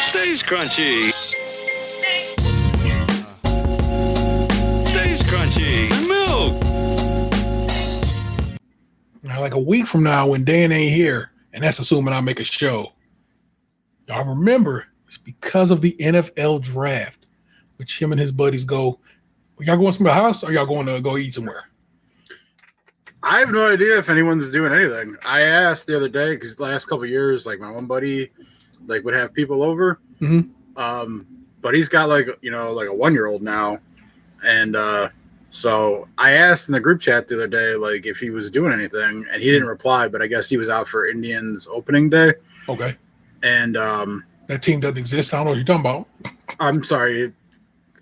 Stays crunchy. Stays crunchy. Milk. Now, like a week from now, when Dan ain't here, and that's assuming I make a show, y'all remember it's because of the NFL draft, which him and his buddies go. Y'all going to the house, or y'all going to go eat somewhere? I have no idea if anyone's doing anything. I asked the other day because the last couple of years, like my one buddy, like would have people over. Mm-hmm. But he's got like a 1-year-old now, and so I asked in the group chat the other day, like if he was doing anything, and he didn't reply. But I guess he was out for Indians opening day. Okay. And that team doesn't exist. I don't know what you're talking about. I'm sorry.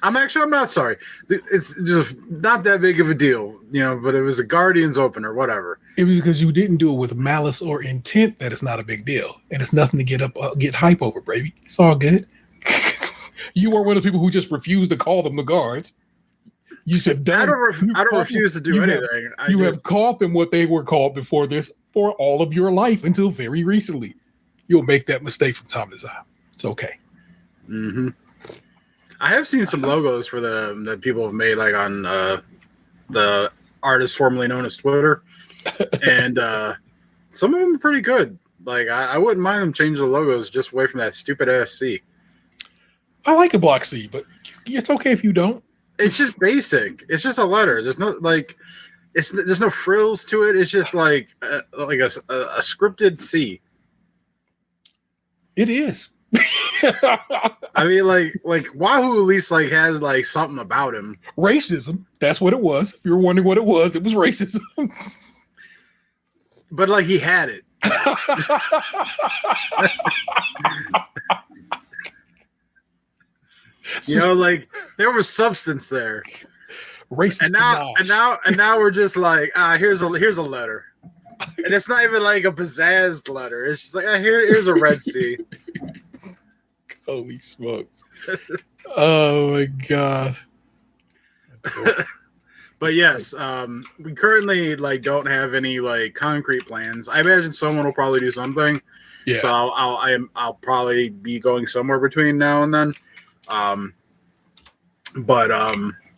I'm not sorry. It's just not that big of a deal, but it was a Guardians opener, whatever. It was because you didn't do it with malice or intent that it's not a big deal. And it's nothing to get hype over, baby. It's all good. You were one of the people who just refused to call them the guards. You said, I don't refuse to do anything. You have called them what they were called before this for all of your life until very recently. You'll make that mistake from time to time. It's okay. Mm-hmm. I have seen some logos for that people have made, like on the artist formerly known as Twitter, and some of them are pretty good. Like I wouldn't mind them changing the logos just away from that stupid ass C. I like a block C, but it's okay if you don't. It's just basic. It's just a letter. There's no there's no frills to it. It's just like a scripted C. It is. I mean, like Wahoo at least like has like something about him. Racism. That's what it was. If you're wondering what it was racism. But like he had it. Like there was substance there. Racist. And now we're just like, here's a letter. And it's not even like a Pizzazz letter. It's just like here's a Red Sea. Holy smokes. Oh my god. But yes, we currently like don't have any like concrete plans. I imagine someone will probably do something. Yeah. So I'll probably be going somewhere between now and then.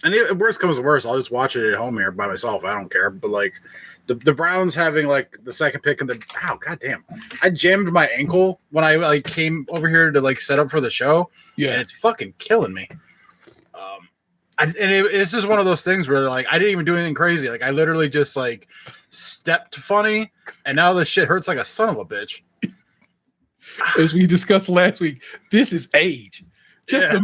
And if worst comes to worst, I'll just watch it at home here by myself. I don't care. But like the Browns having like the second pick in goddamn. I jammed my ankle when I like came over here to like set up for the show. Yeah. And it's fucking killing me. It's just one of those things where like I didn't even do anything crazy. Like I literally just like stepped funny, and now this shit hurts like a son of a bitch. As we discussed last week, this is age. Just the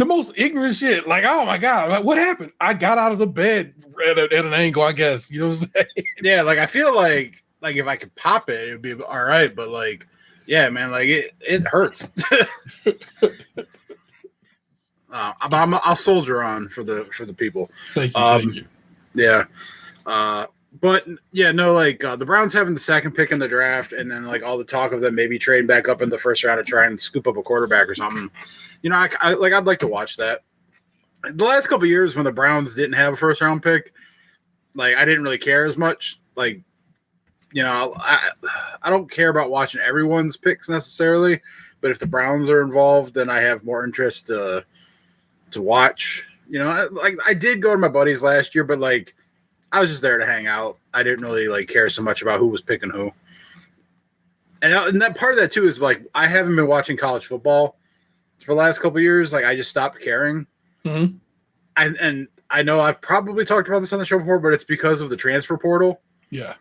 most ignorant shit. Like, oh my god, like, what happened? I got out of the bed at an angle, I guess. You know what I'm saying? Yeah, like I feel like if I could pop it, it'd be all right. But like, yeah, man, like it hurts. But I'll soldier on for the people. Thank you. Yeah. But yeah, no, like the Browns having the second pick in the draft, and then like all the talk of them maybe trading back up in the first round to try and scoop up a quarterback or something. I'd like to watch that. The last couple of years when the Browns didn't have a first round pick, like I didn't really care as much. Like, I don't care about watching everyone's picks necessarily, but if the Browns are involved, then I have more interest to watch. Like I did go to my buddies last year, but like I was just there to hang out. I didn't really like care so much about who was picking who. And that part of that too is like I haven't been watching college football for the last couple of years. Like I just stopped caring. Mm-hmm. And I know I've probably talked about this on the show before, but it's because of the transfer portal. Yeah.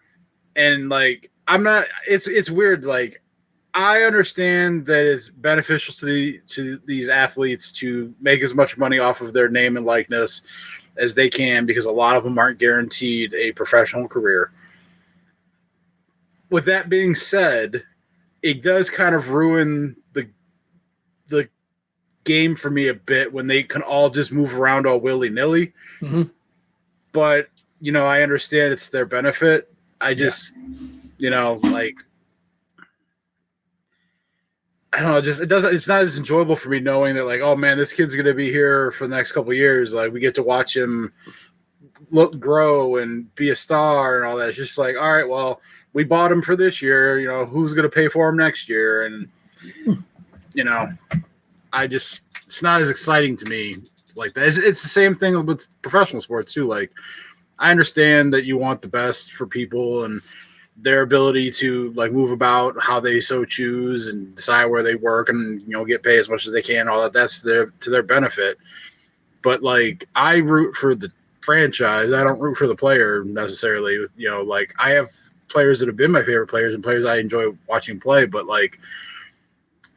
And like I'm not. It's weird. Like I understand that it's beneficial to these athletes to make as much money off of their name and likeness as they can, because a lot of them aren't guaranteed a professional career. With that being said, it does kind of ruin the game for me a bit when they can all just move around all willy-nilly. Mm-hmm. But, I understand it's their benefit. I just, like, I don't know, it's not as enjoyable for me knowing that like, oh man, this kid's going to be here for the next couple of years. Like we get to watch him look grow and be a star and all that. It's just like, all right, well, we bought him for this year. You know, who's going to pay for him next year? And you know, it's not as exciting to me like that. It's the same thing with professional sports too. Like, I understand that you want the best for people and their ability to like move about how they so choose and decide where they work and, you know, get paid as much as they can, all that. That's to their benefit. But like, I root for the franchise. I don't root for the player necessarily. You know, like, I have players that have been my favorite players and players I enjoy watching play, but like,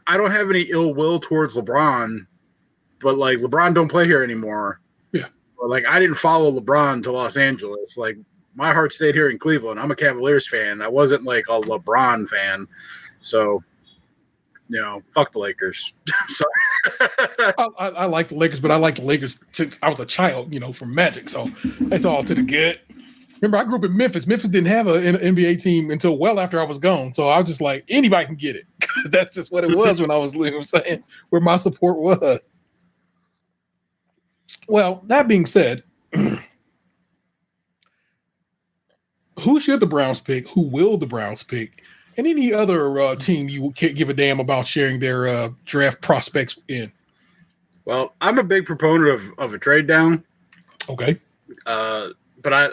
I don't have any ill will towards LeBron, but like, LeBron don't play here anymore. Yeah. Or, like, I didn't follow LeBron to Los Angeles. Like, my heart stayed here in Cleveland. I'm a Cavaliers fan. I wasn't like a LeBron fan. So, you know, fuck the Lakers. I'm sorry. I like the Lakers, but I like the Lakers since I was a child, you know, from Magic. So it's all to the good. Remember, I grew up in Memphis. Memphis didn't have an NBA team until well after I was gone. So I was just like, anybody can get it. That's just what it was when I was living, saying where my support was. Well, that being said, who should the Browns pick? Who will the Browns pick? And any other team you can't give a damn about sharing their draft prospects in? Well, I'm a big proponent of a trade down. Okay. But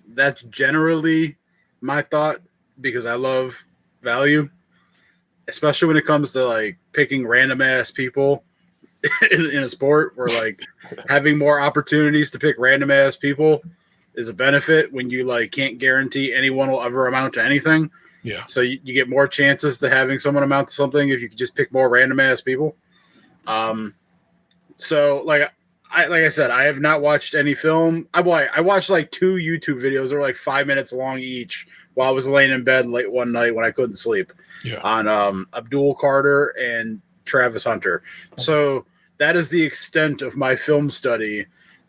that's generally my thought because I love value, especially when it comes to like picking random ass people in a sport where like having more opportunities to pick random ass people is a benefit when you like can't guarantee anyone will ever amount to anything. Yeah. So you get more chances to having someone amount to something if you could just pick more random ass people. So like I said, I have not watched any film. I watched like 2 YouTube videos that were like 5 minutes long each while I was laying in bed late one night when I couldn't sleep. Yeah. On Abdul Carter and Travis Hunter. So that is the extent of my film study.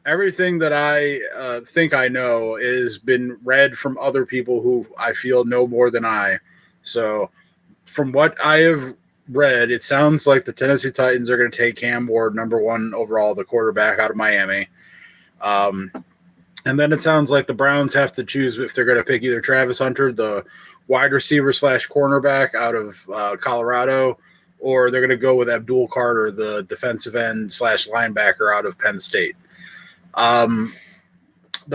Everything that I think I know has been read from other people who I feel know more than I. So from what I have read, it sounds like the Tennessee Titans are going to take Cam Ward, number 1 overall, the quarterback out of Miami. And then it sounds like the Browns have to choose if they're going to pick either Travis Hunter, the wide receiver / cornerback out of Colorado, or they're going to go with Abdul Carter, the defensive end / linebacker out of Penn State. The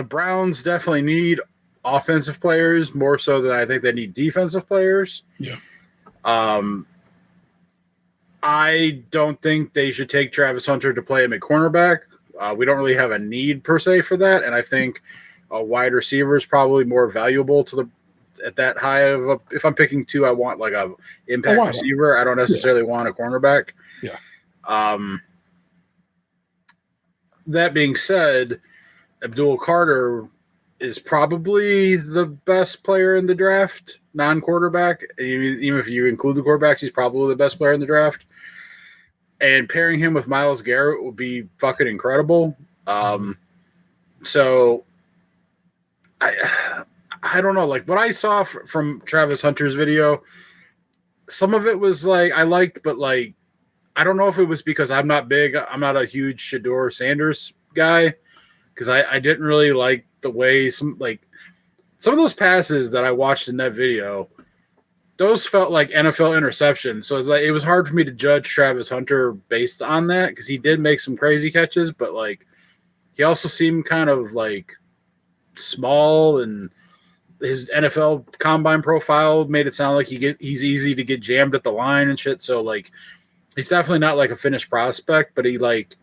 Browns definitely need offensive players more so than I think they need defensive players. Yeah. I don't think they should take Travis Hunter to play him at cornerback. We don't really have a need per se for that, and I think a wide receiver is probably more valuable to at that high of a. If I'm picking 2, I want like a impact receiver. I don't necessarily want a cornerback. Yeah. That being said, Abdul Carter is probably the best player in the draft, non-quarterback. Even if you include the quarterbacks, he's probably the best player in the draft. And pairing him with Myles Garrett would be fucking incredible. So I don't know. Like what I saw from Travis Hunter's video, some of it was like I liked, but like I don't know if it was because I'm not a huge Shedeur Sanders guy, because I didn't really like the way some of those passes that I watched in that video, those felt like NFL interceptions. So it's like it was hard for me to judge Travis Hunter based on that because he did make some crazy catches, but like he also seemed kind of like small, and his NFL combine profile made it sound like he's easy to get jammed at the line and shit. So like he's definitely not like a finished prospect, but he like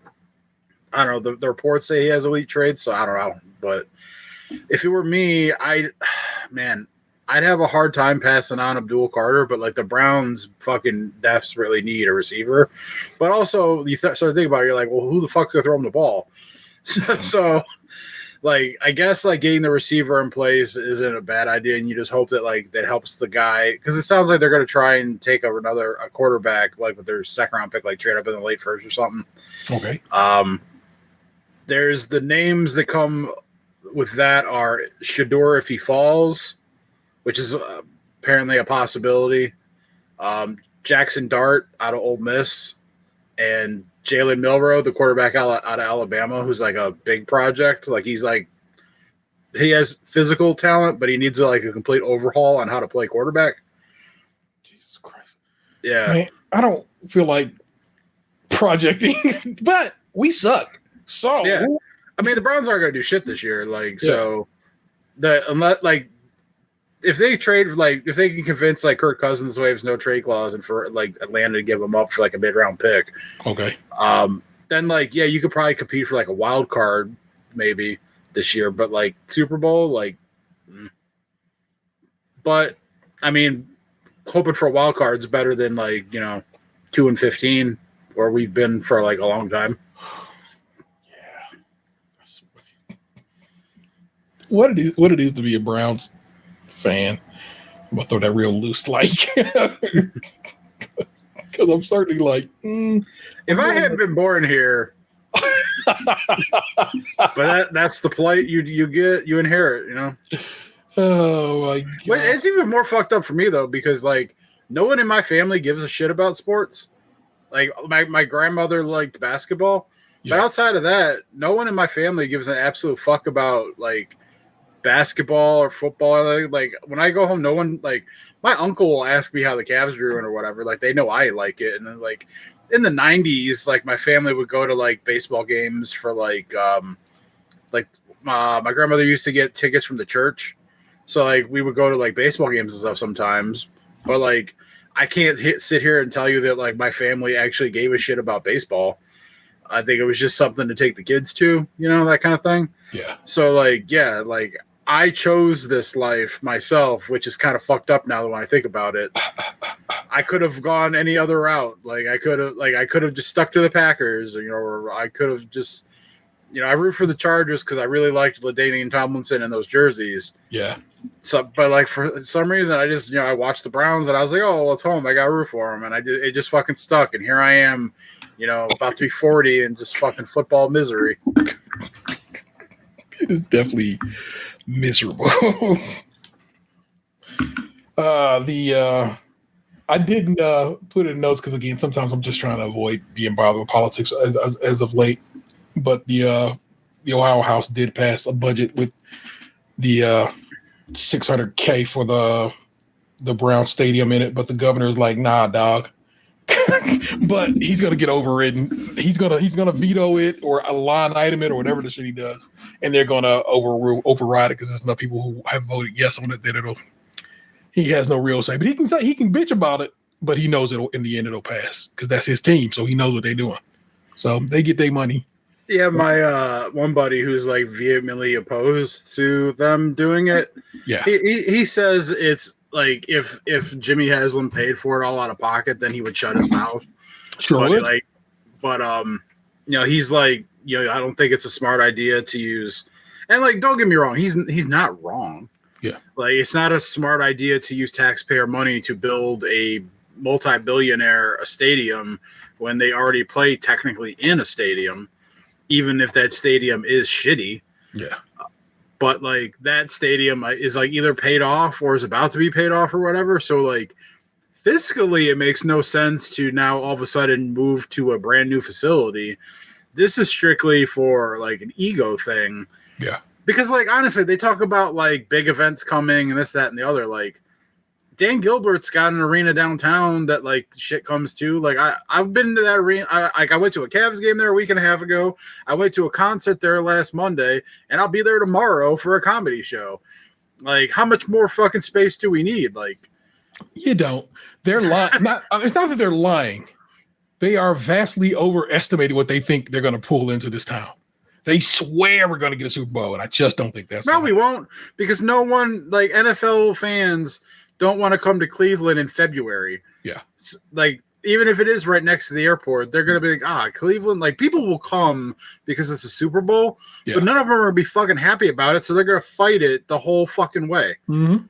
I don't know. The reports say he has elite traits, so I don't know. But if it were me, I'd have a hard time passing on Abdul Carter. But like the Browns fucking desperately need a receiver. But also, you start to think about it, you're like, well, who the fuck's gonna throw him the ball? So like, I guess like getting the receiver in place isn't a bad idea, and you just hope that like that helps the guy, because it sounds like they're gonna try and take over a quarterback like with their second round pick, like trade up in the late first or something. Okay. There's the names that come with that are Shedeur if he falls, which is apparently a possibility. Jackson Dart out of Ole Miss, and Jalen Milroe, the quarterback out of Alabama, who's like a big project. Like he's like he has physical talent, but he needs like a complete overhaul on how to play quarterback. Jesus Christ. Yeah. Man, I don't feel like projecting, but we suck. So Yeah. I mean, the Browns aren't going to do shit this year. Like, Yeah. so unless like if they trade, like if they can convince like Kirk Cousins waives no trade clause and for like Atlanta to give him up for like a mid-round pick, okay. then like yeah, you could probably compete for like a wild card maybe this year, but like Super Bowl, like. But I mean, hoping for a wild card is better than like 2-15, where we've been for like a long time. Yeah. What it is to be a Browns fan. I'm gonna throw that real loose, like, because I'm certainly like, if I had been born here, but that's the plight you inherit, Oh my god! But it's even more fucked up for me though, because like no one in my family gives a shit about sports. Like my grandmother liked basketball, but outside of that, no one in my family gives an absolute fuck about like basketball or football. Like when I go home, no one, like my uncle will ask me how the Cavs are doing or whatever. Like they know I like it, and then like in the 90s, like my family would go to like baseball games for like my grandmother used to get tickets from the church, so like we would go to like baseball games and stuff sometimes. But like I can't sit here and tell you that like my family actually gave a shit about baseball. I think it was just something to take the kids to, that kind of thing. Yeah. So like, yeah, like I chose this life myself, which is kind of fucked up now when I think about it. I could have gone any other route. Like I could have just stuck to the Packers, or I could have just, I root for the Chargers because I really liked LaDainian Tomlinson and those jerseys. Yeah. So, but like for some reason, I just, I watched the Browns and I was like, oh, well, it's home. I got to root for them. And it just fucking stuck. And here I am, about to be 40 and just fucking football misery. It is definitely miserable. I didn't put it in notes because again, sometimes I'm just trying to avoid being bothered with politics as of late. But the Ohio House did pass a budget with the $600K for the Brown Stadium in it, but the governor's like, nah, dog. But he's gonna get over it, and he's gonna veto it or a line item it or whatever the shit he does, and they're gonna override it because there's enough people who have voted yes on it that he has no real say. But he can bitch about it, but he knows in the end it'll pass because that's his team, so he knows what they're doing. So they get their money. Yeah, my one buddy who's like vehemently opposed to them doing it. Yeah, he says it's like if Jimmy Haslam paid for it all out of pocket, then he would shut his mouth. Sure would. He's like, I don't think it's a smart idea to use. And like, don't get me wrong, he's not wrong. Yeah, like it's not a smart idea to use taxpayer money to build a multi-billionaire stadium when they already play technically in a stadium, even if that stadium is shitty. Yeah. But like that stadium is like either paid off or is about to be paid off or whatever. So like fiscally, it makes no sense to now all of a sudden move to a brand new facility. This is strictly for like an ego thing. Yeah. Because like, honestly, they talk about like big events coming and this, that, and the other. Like Dan Gilbert's got an arena downtown that like shit comes to. Like I've been to that arena. I went to a Cavs game there a week and a half ago. I went to a concert there last Monday, and I'll be there tomorrow for a comedy show. Like, how much more fucking space do we need? Like, you don't. They're lying. It's not that they're lying. They are vastly overestimating what they think they're going to pull into this town. They swear we're going to get a Super Bowl, and I just don't think that's. No, we won't, because no one, like NFL fans, don't want to come to Cleveland in February. Yeah. Like, even if it is right next to the airport, they're going to be like, Cleveland. Like, people will come because it's a Super Bowl, but none of them are going to be fucking happy about it, so they're going to fight it the whole fucking way. Mm-hmm.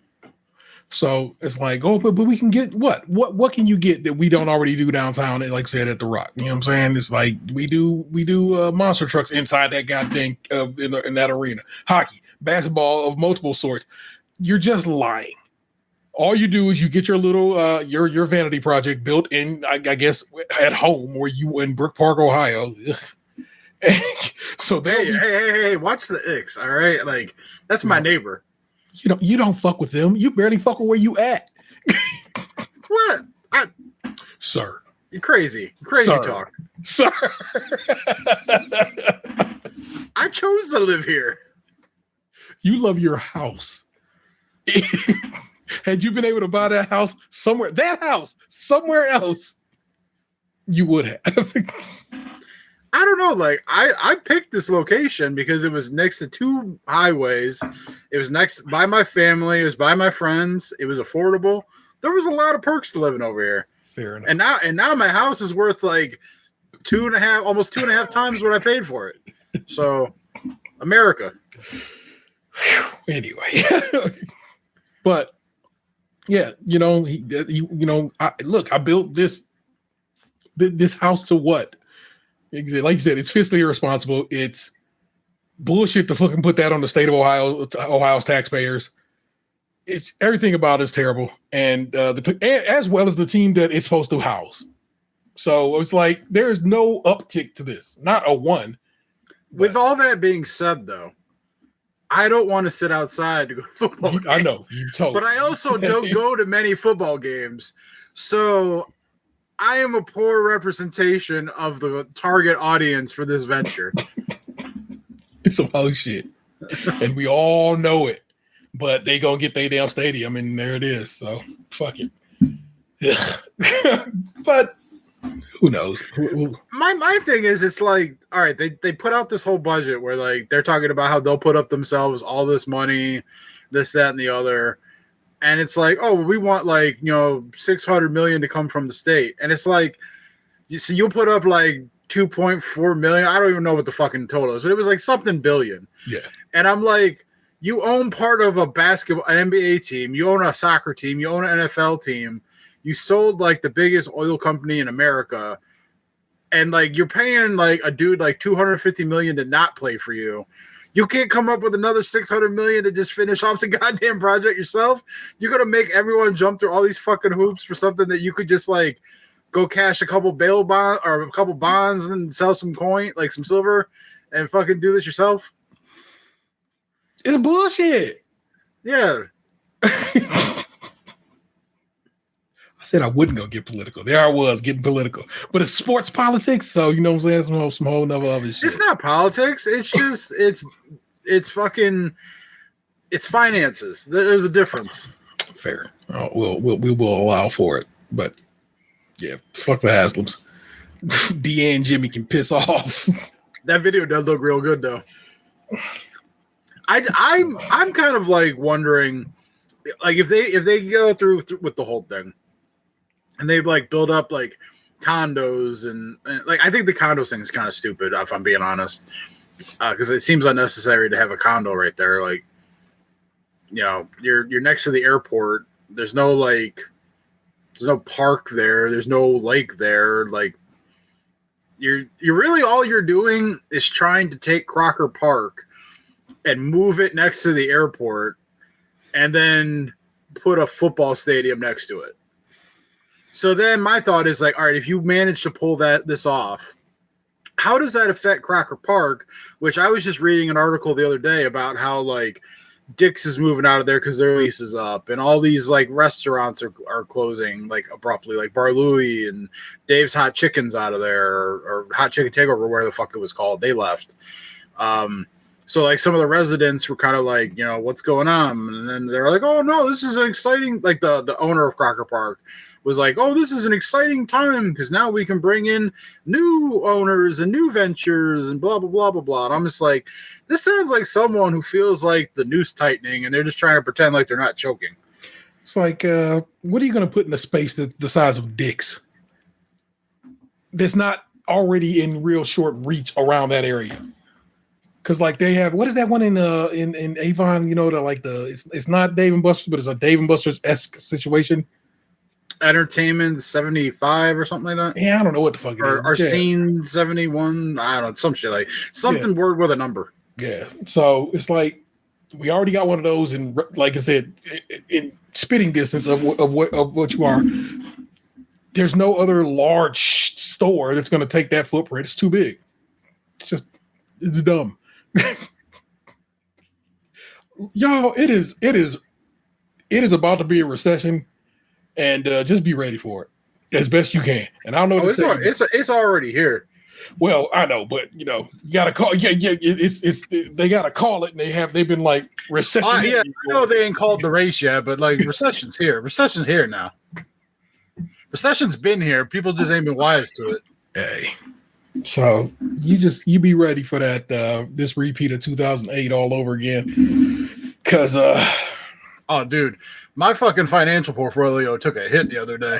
So it's like, but we can get what? What can you get that we don't already do downtown? Like I said, at the Rock, you know what I'm saying? It's like we do monster trucks inside that goddamn in that arena. Hockey, basketball of multiple sorts. You're just lying. All you do is you get your little your vanity project built in, I guess, at home, or you in Brook Park, Ohio, So hey, watch the icks, all right? Like, that's my neighbor. You don't fuck with them. You barely fuck with where you at. What? Sir. You're crazy. Crazy Sir. talk. Sir. I chose to live here. You love your house. Had you been able to buy that house somewhere else, you would have. I don't know. Like, I picked this location because it was next to two highways. It was next by my family. It was by my friends. It was affordable. There was a lot of perks to living over here. Fair enough. And now my house is worth like almost 2.5 times what I paid for it. So, America. Anyway, but yeah, I built this house to what? Like you said, it's fiscally irresponsible. It's bullshit to fucking put that on the state of Ohio's taxpayers. It's everything about it's terrible, and as well as the team that it's supposed to house. So it's like there is no uptick to this, not a one. With all that being said, though, I don't want to sit outside to go to football games. I know you told, but I also don't go to many football games, so I am a poor representation of the target audience for this venture. It's some whole shit, and we all know it. But they gonna get their damn stadium, and there it is. So fuck it. But who knows? My thing is, it's like, all right, they put out this whole budget where like they're talking about how they'll put up themselves all this money, this, that, and the other, and it's like, oh, we want like $600 million to come from the state, and it's like, you'll put up like 2.4 million. I don't even know what the fucking total is, but it was like something billion. Yeah, and I'm like, you own part of an NBA team, you own a soccer team, you own an NFL team. You sold like the biggest oil company in America, and like you're paying like a dude like $250 million to not play for you. You can't come up with another $600 million to just finish off the goddamn project yourself. You're gonna make everyone jump through all these fucking hoops for something that you could just like go cash a couple bail bonds or a couple bonds and sell some coin, like some silver, and fucking do this yourself. It's bullshit. Yeah. I said I wouldn't go get political. There I was getting political, but it's sports politics, so you know what I'm saying. Some whole nother other shit. It's not politics. It's just it's fucking finances. There's a difference. Fair. We will allow for it, but yeah, fuck the Haslams. DA and Jimmy can piss off. That video does look real good though. I'm kind of like wondering, like if they go through with the whole thing. And they've like built up like condos and like I think the condo thing is kind of stupid if I'm being honest, because it seems unnecessary to have a condo right there. Like, you're next to the airport. There's no park there. There's no lake there. Like, you're really all you're doing is trying to take Crocker Park and move it next to the airport, and then put a football stadium next to it. So then my thought is like, all right, if you manage to pull this off, how does that affect Crocker Park? Which I was just reading an article the other day about how like Dick's is moving out of there because their lease is up, and all these like restaurants are closing like abruptly, like Bar Louie and Dave's Hot Chicken's out of there, or Hot Chicken Takeover, where the fuck it was called. They left. So like some of the residents were kind of like, what's going on? And then they're like, oh no, this is an exciting, like the owner of Crocker Park was like, oh, this is an exciting time because now we can bring in new owners and new ventures and blah, blah, blah, blah, blah. And I'm just like, this sounds like someone who feels like the noose tightening and they're just trying to pretend like they're not choking. It's like, what are you going to put in a space the size of Dick's that's not already in real short reach around that area? Because like they have, what is that one in Avon? It's not Dave and Buster's, but it's a Dave and Buster's-esque situation. Entertainment 75 or something like that. Yeah, I don't know what the fuck it is. Or Scene 71. I don't know, some shit like something word with a number. Yeah. So it's like we already got one of those, and like I said, in spitting distance of what you are. There's no other large store that's going to take that footprint. It's too big. It's just It's dumb. Y'all, it is about to be a recession, and just be ready for it as best you can. And I don't know what to say. It's already here. Well, I know, but you gotta call. Yeah, it's they gotta call it, and they've been like recession. Yeah, I know they ain't called the race yet, but like recession's here. Recession's here now. Recession's been here. People just ain't been wise to it. Hey, so you be ready for that this repeat of 2008 all over again, because oh, dude, my fucking financial portfolio took a hit the other day.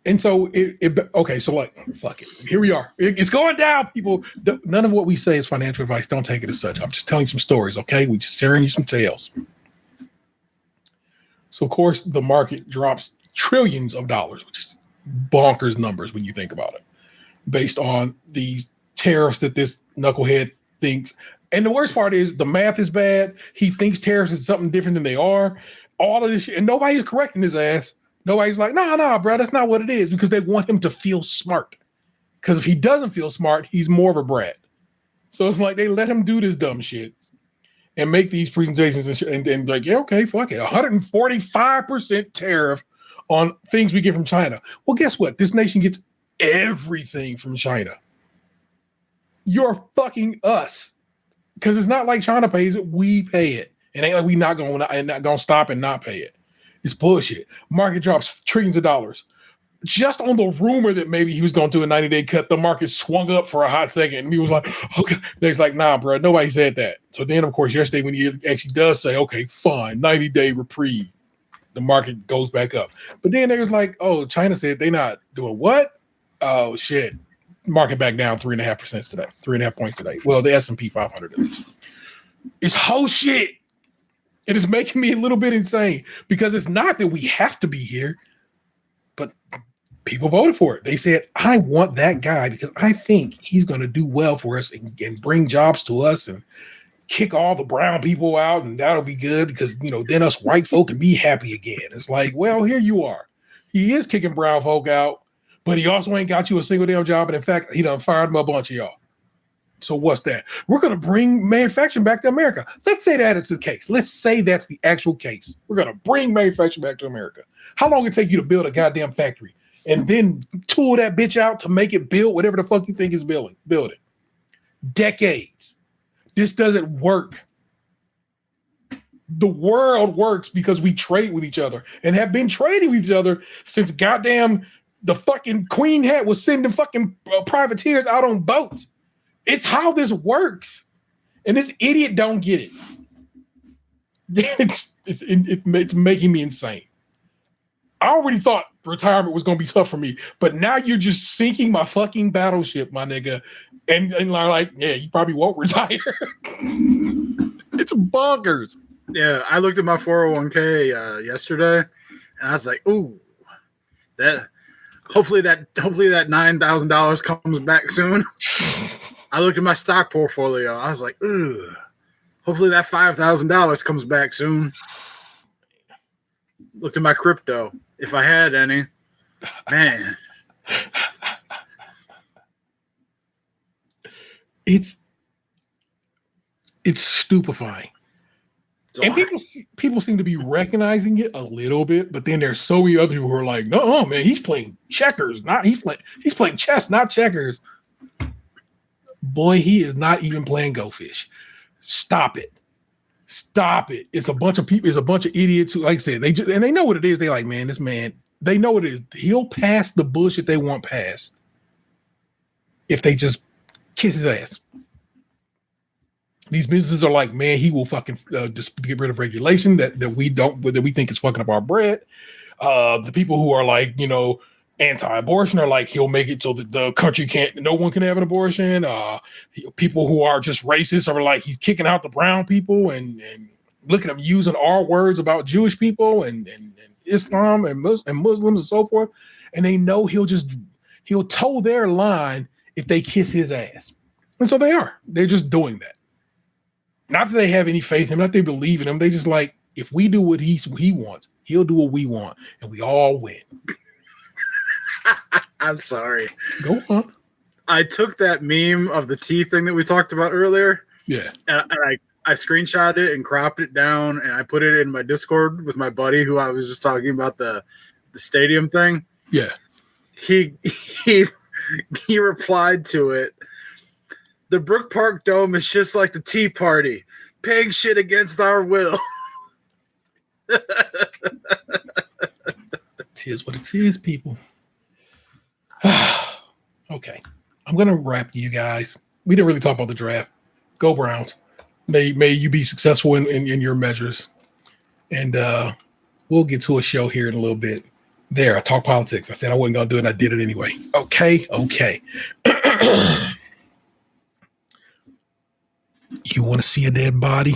And so okay, so like fuck it, here we are, it's going down, people. None of what we say is financial advice, don't take it as such. I'm just telling you some stories, okay? We just sharing you some tales. So of course the market drops trillions of dollars, which is bonkers numbers when you think about it, based on these tariffs that this knucklehead thinks. And the worst part is the math is bad. He thinks tariffs is something different than they are. All of this shit, and nobody's correcting his ass. Nobody's like, no, bro, that's not what it is, because they want him to feel smart. Because if he doesn't feel smart, he's more of a brat. So it's like they let him do this dumb shit and make these presentations and like, yeah, okay, fuck it. 145% tariff on things we get from China. Well, guess what? This nation gets everything from China. You're fucking us. Because it's not like China pays it, we pay it. It ain't like we not gonna stop and not pay it. It's bullshit. Market drops trillions of dollars. Just on the rumor that maybe he was going to do a 90-day cut, the market swung up for a hot second. And he was like, okay. He's like, nah, bro, nobody said that. So then, of course, yesterday when he actually does say, okay, fine, 90-day reprieve, the market goes back up. But then they was like, oh, China said they not doing what? Oh, shit. Market back down 3.5% today, 3.5 points today. Well, the S&P 500 at least. It's whole shit. It is making me a little bit insane, because it's not that we have to be here, but people voted for it. They said, I want that guy because I think he's going to do well for us and bring jobs to us and kick all the brown people out, and that'll be good because, then us white folk can be happy again. It's like, well, here you are. He is kicking brown folk out, but he also ain't got you a single damn job. And in fact, he done fired him a bunch of y'all. So what's that? We're going to bring manufacturing back to America. Let's say that it's the case. Let's say that's the actual case. We're going to bring manufacturing back to America. How long it take you to build a goddamn factory and then tool that bitch out to make it build whatever the fuck you think is build it? Decades. This doesn't work. The world works because we trade with each other and have been trading with each other since goddamn the fucking Queen was sending fucking privateers out on boats. It's how this works. And this idiot don't get it. It's making me insane. I already thought retirement was going to be tough for me, but now you're just sinking my fucking battleship, my nigga. And like, yeah, you probably won't retire. It's bonkers. Yeah, I looked at my 401k yesterday, and I was like, ooh, hopefully that $9,000 comes back soon. I looked at my stock portfolio. I was like, ooh, hopefully that $5,000 comes back soon. Looked at my crypto, if I had any. Man. It's stupefying. And people seem to be recognizing it a little bit, but then there's so many other people who are like, no, man, he's playing checkers, he's playing chess, not checkers. Boy, he is not even playing Go Fish. Stop it. It's a bunch of people, it's a bunch of idiots who, like I said, they know what it is. They like, man, this man, they know what it is. He'll pass the bullshit they want passed if they just kiss his ass. These businesses are like, man, he will fucking just get rid of regulation that we think is fucking up our bread. The people who are like, anti-abortion are like, he'll make it so that the country no one can have an abortion. People who are just racist are like, he's kicking out the brown people and look at him using our words about Jewish people and Islam and Muslims and so forth. And they know he'll toe their line if they kiss his ass. And so they're just doing that. Not that they have any faith in him, not that they believe in him. They just like, if we do what he wants, he'll do what we want, and we all win. I'm sorry. Go on. I took that meme of the tea thing that we talked about earlier. Yeah. And I screenshot it and cropped it down, and I put it in my Discord with my buddy who I was just talking about the stadium thing. Yeah. He replied to it. The Brook Park Dome is just like the Tea Party, paying shit against our will. Tis what it is, people. Okay. I'm going to wrap you guys. We didn't really talk about the draft. Go Browns. May you be successful in your measures. And we'll get to a show here in a little bit. There, I talk politics. I said I wasn't going to do it, and I did it anyway. Okay. You want to see a dead body?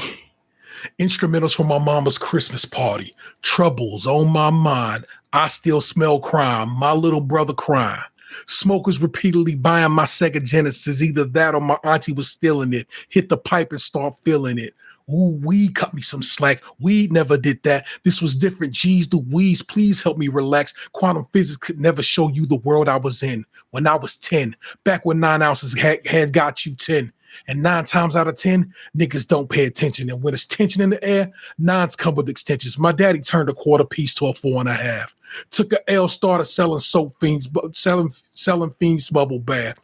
Instrumentals from my mama's Christmas party. Troubles on my mind. I still smell crime. My little brother crying. Smokers repeatedly buying my Sega Genesis. Either that or my auntie was stealing it. Hit the pipe and start feeling it. Ooh, weed cut me some slack. Weed never did that. This was different. Geez, Louise, please help me relax. Quantum physics could never show you the world I was in when I was 10. Back when 9 ounces had got you 10. And 9 times out of 10, niggas don't pay attention. And when it's tension in the air, 9s come with extensions. My daddy turned a quarter piece to a 4.5. Took a L, started selling soap fiends, selling fiends bubble bath.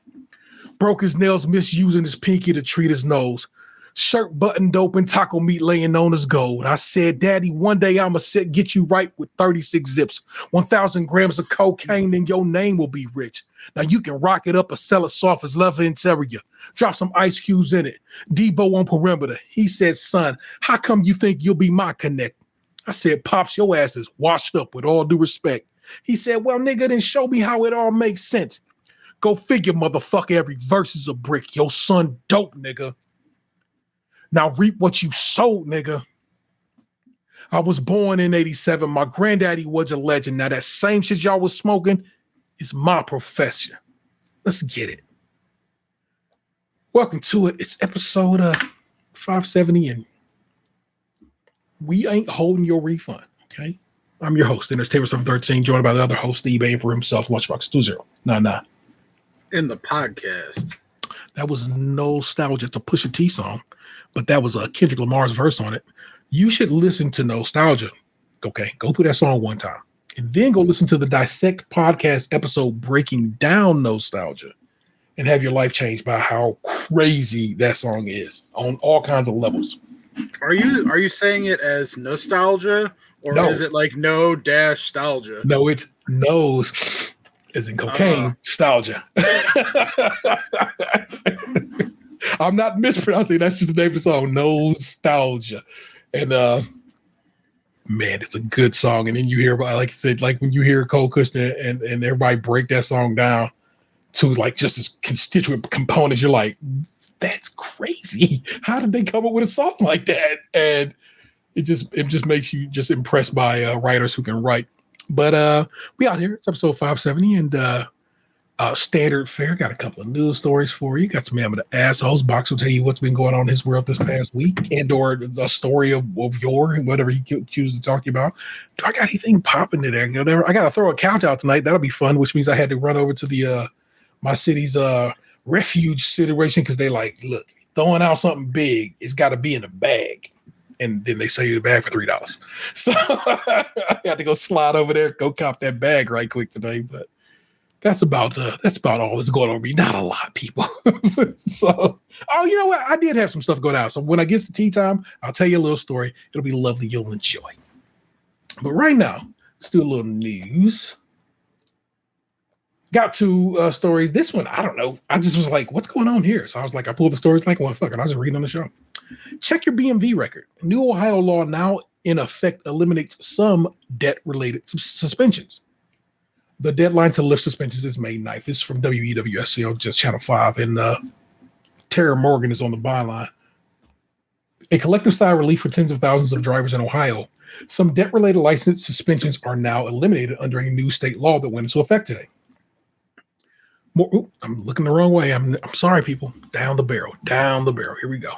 Broke his nails, misusing his pinky to treat his nose. Shirt buttoned open, taco meat laying on his gold. I said, Daddy, one day I'ma get you right with 36 zips. 1,000 grams of cocaine, then your name will be rich. Now you can rock it up or sell it soft as leather interior. Drop some ice cubes in it. Debo on perimeter. He said, son, how come you think you'll be my connect? I said, Pops, your ass is washed up with all due respect. He said, well, nigga, then show me how it all makes sense. Go figure, motherfucker, every verse is a brick. Your son dope, nigga. Now reap what you sowed, nigga. I was born in 87. My granddaddy was a legend. Now that same shit y'all was smoking is my profession. Let's get it. Welcome to it. It's episode 570, and we ain't holding your refund, okay? I'm your host, Entertainer 713, joined by the other host, the eBay for himself, Lunchbox 2099. In the podcast. That was Nostalgia, to Pusha T song, but that was a Kendrick Lamar's verse on it. You should listen to Nostalgia. Okay, go through that song one time, and then go listen to the Dissect podcast episode breaking down Nostalgia, and have your life changed by how crazy that song is on all kinds of levels. Are you saying it as nostalgia, or No. is it like no-nostalgia? No, it's nose as in cocaine nostalgia. I'm not mispronouncing. That's just the name of the song, Nostalgia. And man, it's a good song. And then you hear about, like I said, like when you hear Cole Cushner and everybody break that song down to like just its constituent components, you're like, that's crazy. How did they come up with a song like that? And it just makes you just impressed by writers who can write. But we out here. It's episode 570, and standard fare. Got a couple of news stories for you. Got some Man with the Assholes. Box will tell you what's been going on in his world this past week, and or a story of your whatever he chooses to talk to you about. Do I got anything popping today? I got to throw a couch out tonight. That'll be fun, which means I had to run over to the my city's refuge situation, because they like, look, throwing out something big, it's got to be in a bag, and then they sell you the bag for $3. So I had to go slide over there, go cop that bag right quick today. But that's about all that's going on with me. Not a lot, people. So, you know what? I did have some stuff going out. So when I get to tea time, I'll tell you a little story. It'll be lovely. You'll enjoy. But right now, let's do a little news. Got two stories. This one, I don't know. I just was like, what's going on here? So I was like, I pulled the stories like, well, fuck it. I'll just read on the show. Check your BMV record. New Ohio law now in effect eliminates some debt-related suspensions. The deadline to lift suspensions is May 9th. This is from WEWSCO, just Channel 5. And Tara Morgan is on the byline. A collective sigh of relief for tens of thousands of drivers in Ohio. Some debt-related license suspensions are now eliminated under a new state law that went into effect today. I'm looking the wrong way. I'm sorry, people. Down the barrel. Here we go.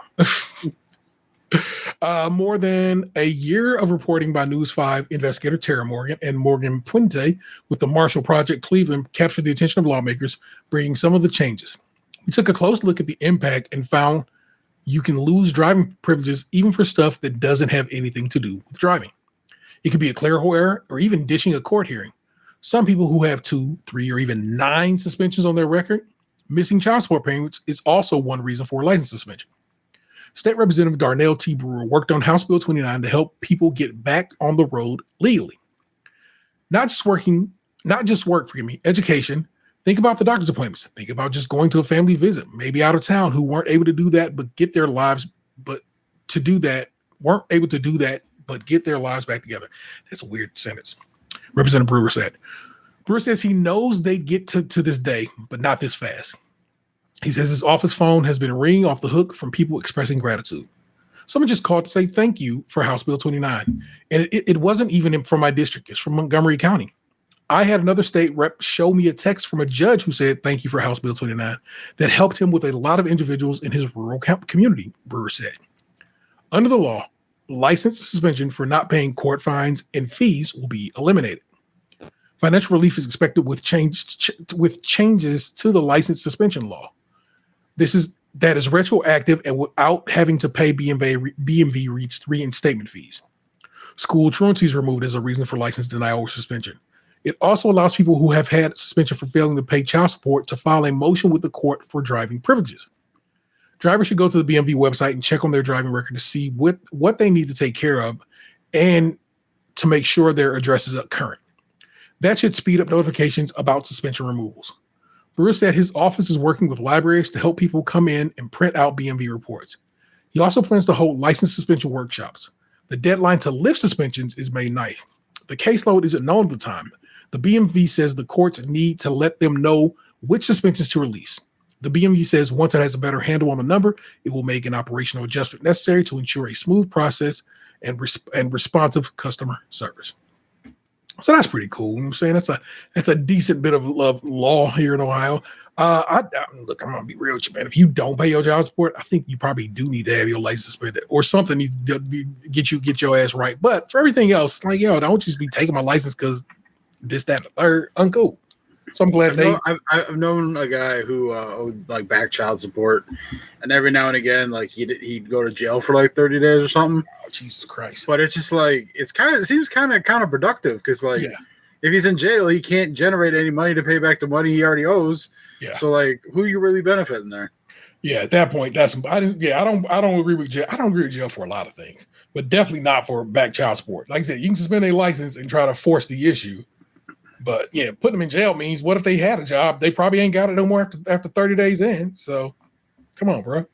More than a year of reporting by News 5 investigator Tara Morgan and Morgan Puente with the Marshall Project Cleveland captured the attention of lawmakers, bringing some of the changes. We took a close look at the impact and found you can lose driving privileges even for stuff that doesn't have anything to do with driving. It could be a clerical error or even ditching a court hearing. Some people who have 2, 3, or even 9 suspensions on their record, missing child support payments is also one reason for a license suspension. State Representative Darnell T. Brewer worked on House Bill 29 to help people get back on the road legally. Not just work, education. Think about the doctor's appointments. Think about just going to a family visit, maybe out of town, who weren't able to do that, but get their lives, but to do that, weren't able to do that, but get their lives back together. That's a weird sentence. Representative Brewer said. Brewer says he knows they get to this day, but not this fast. He says his office phone has been ringing off the hook from people expressing gratitude. Someone just called to say thank you for House Bill 29. And it wasn't even from my district. It's from Montgomery County. I had another state rep show me a text from a judge who said thank you for House Bill 29 that helped him with a lot of individuals in his rural community, Brewer said. Under the law, license suspension for not paying court fines and fees will be eliminated. Financial relief is expected with changes to the license suspension law. That is retroactive and without having to pay BMV reinstatement fees. School truancy is removed as a reason for license denial or suspension. It also allows people who have had suspension for failing to pay child support to file a motion with the court for driving privileges. Drivers should go to the BMV website and check on their driving record to see what they need to take care of and to make sure their address is current. That should speed up notifications about suspension removals. Brewer said his office is working with libraries to help people come in and print out BMV reports. He also plans to hold license suspension workshops. The deadline to lift suspensions is May 9th. The caseload isn't known at the time. The BMV says the courts need to let them know which suspensions to release. The BMV says once it has a better handle on the number, it will make an operational adjustment necessary to ensure a smooth process and responsive customer service. So that's pretty cool. You know what I'm saying? That's a decent bit of law here in Ohio. Look, I'm gonna be real with you, man. If you don't pay your child support, I think you probably do need to have your license suspended, or something needs to get your ass right. But for everything else, like, don't just be taking my license because this, that, and the third. Uncool. So I'm glad I've known a guy who owed like back child support, and every now and again, like he'd go to jail for like 30 days or something. Oh, Jesus Christ! But it's just like it seems kind of counterproductive because like if he's in jail, he can't generate any money to pay back the money he already owes. Yeah. So like, who are you really benefiting there? Yeah, at that point, I don't agree with jail. I don't agree with jail for a lot of things, but definitely not for back child support. Like I said, you can suspend a license and try to force the issue. But yeah, putting them in jail means what if they had a job? They probably ain't got it no more after 30 days in. So come on, bro.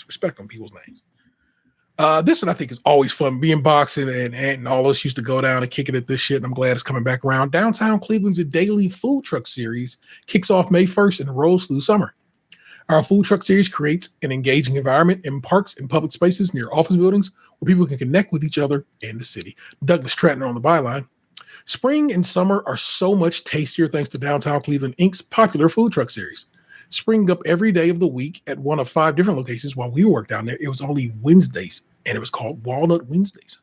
Respect on people's names. This one I think is always fun. Being boxing and all us used to go down and kick it at this shit. And I'm glad it's coming back around. Downtown Cleveland's daily food truck series kicks off May 1st and rolls through summer. Our food truck series creates an engaging environment in parks and public spaces near office buildings where people can connect with each other and the city. Douglas Stratton on the byline. Spring and summer are so much tastier thanks to Downtown Cleveland Inc.'s popular food truck series. Spring up every day of the week at one of 5 different locations. While we worked down there, it was only Wednesdays, and it was called Walnut Wednesdays.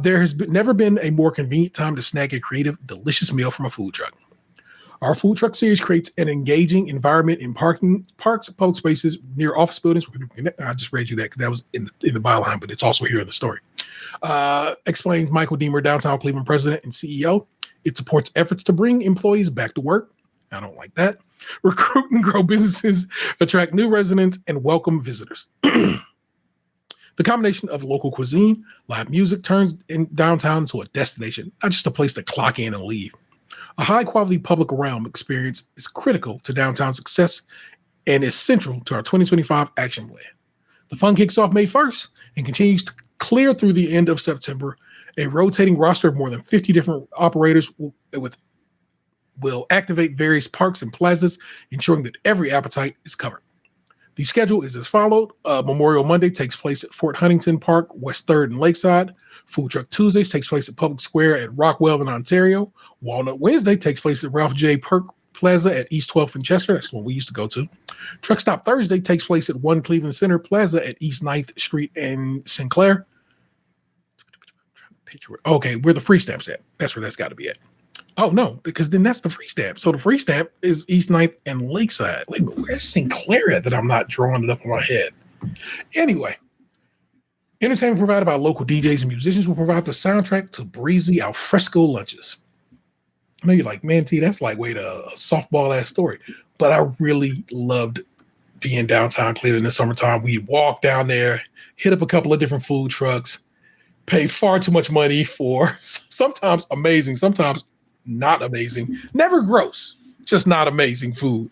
There has never been a more convenient time to snag a creative, delicious meal from a food truck. Our food truck series creates an engaging environment in parks, public spaces, near office buildings. I just read you that because that was in the byline, but it's also here in the story. Explains Michael Deemer, Downtown Cleveland president and CEO. It supports efforts to bring employees back to work. I don't like that. Recruit and grow businesses, attract new residents, and welcome visitors. The combination of local cuisine, live music turns in downtown into a destination, not just a place to clock in and leave. A high-quality public realm experience is critical to downtown success and is central to our 2025 action plan. The fun kicks off May 1st and continues to clear through the end of September. A rotating roster of more than 50 different operators will activate various parks and plazas, ensuring that every appetite is covered. The schedule is as followed. Memorial Monday takes place at Fort Huntington Park, West 3rd and Lakeside. Food Truck Tuesdays takes place at Public Square at Rockwell in Ontario. Walnut Wednesday takes place at Ralph J. Perk Plaza at East 12th and Chester. That's what we used to go to. Truck Stop Thursday takes place at 1 Cleveland Center Plaza at East 9th Street and Sinclair. picture. Okay, where the free stamps at? That's where that's got to be at. Oh no, because then that's the free stamp. So the free stamp is East 9th and Lakeside. Wait a minute, where's Sinclair at that I'm not drawing it up in my head? Anyway, entertainment provided by local DJs and musicians will provide the soundtrack to breezy alfresco lunches. I know you're like, man, T, that's like wait a softball ass story. But I really loved being downtown Cleveland in the summertime. We walk down there, hit up a couple of different food trucks, pay far too much money for sometimes amazing, sometimes not amazing, never gross, just not amazing food.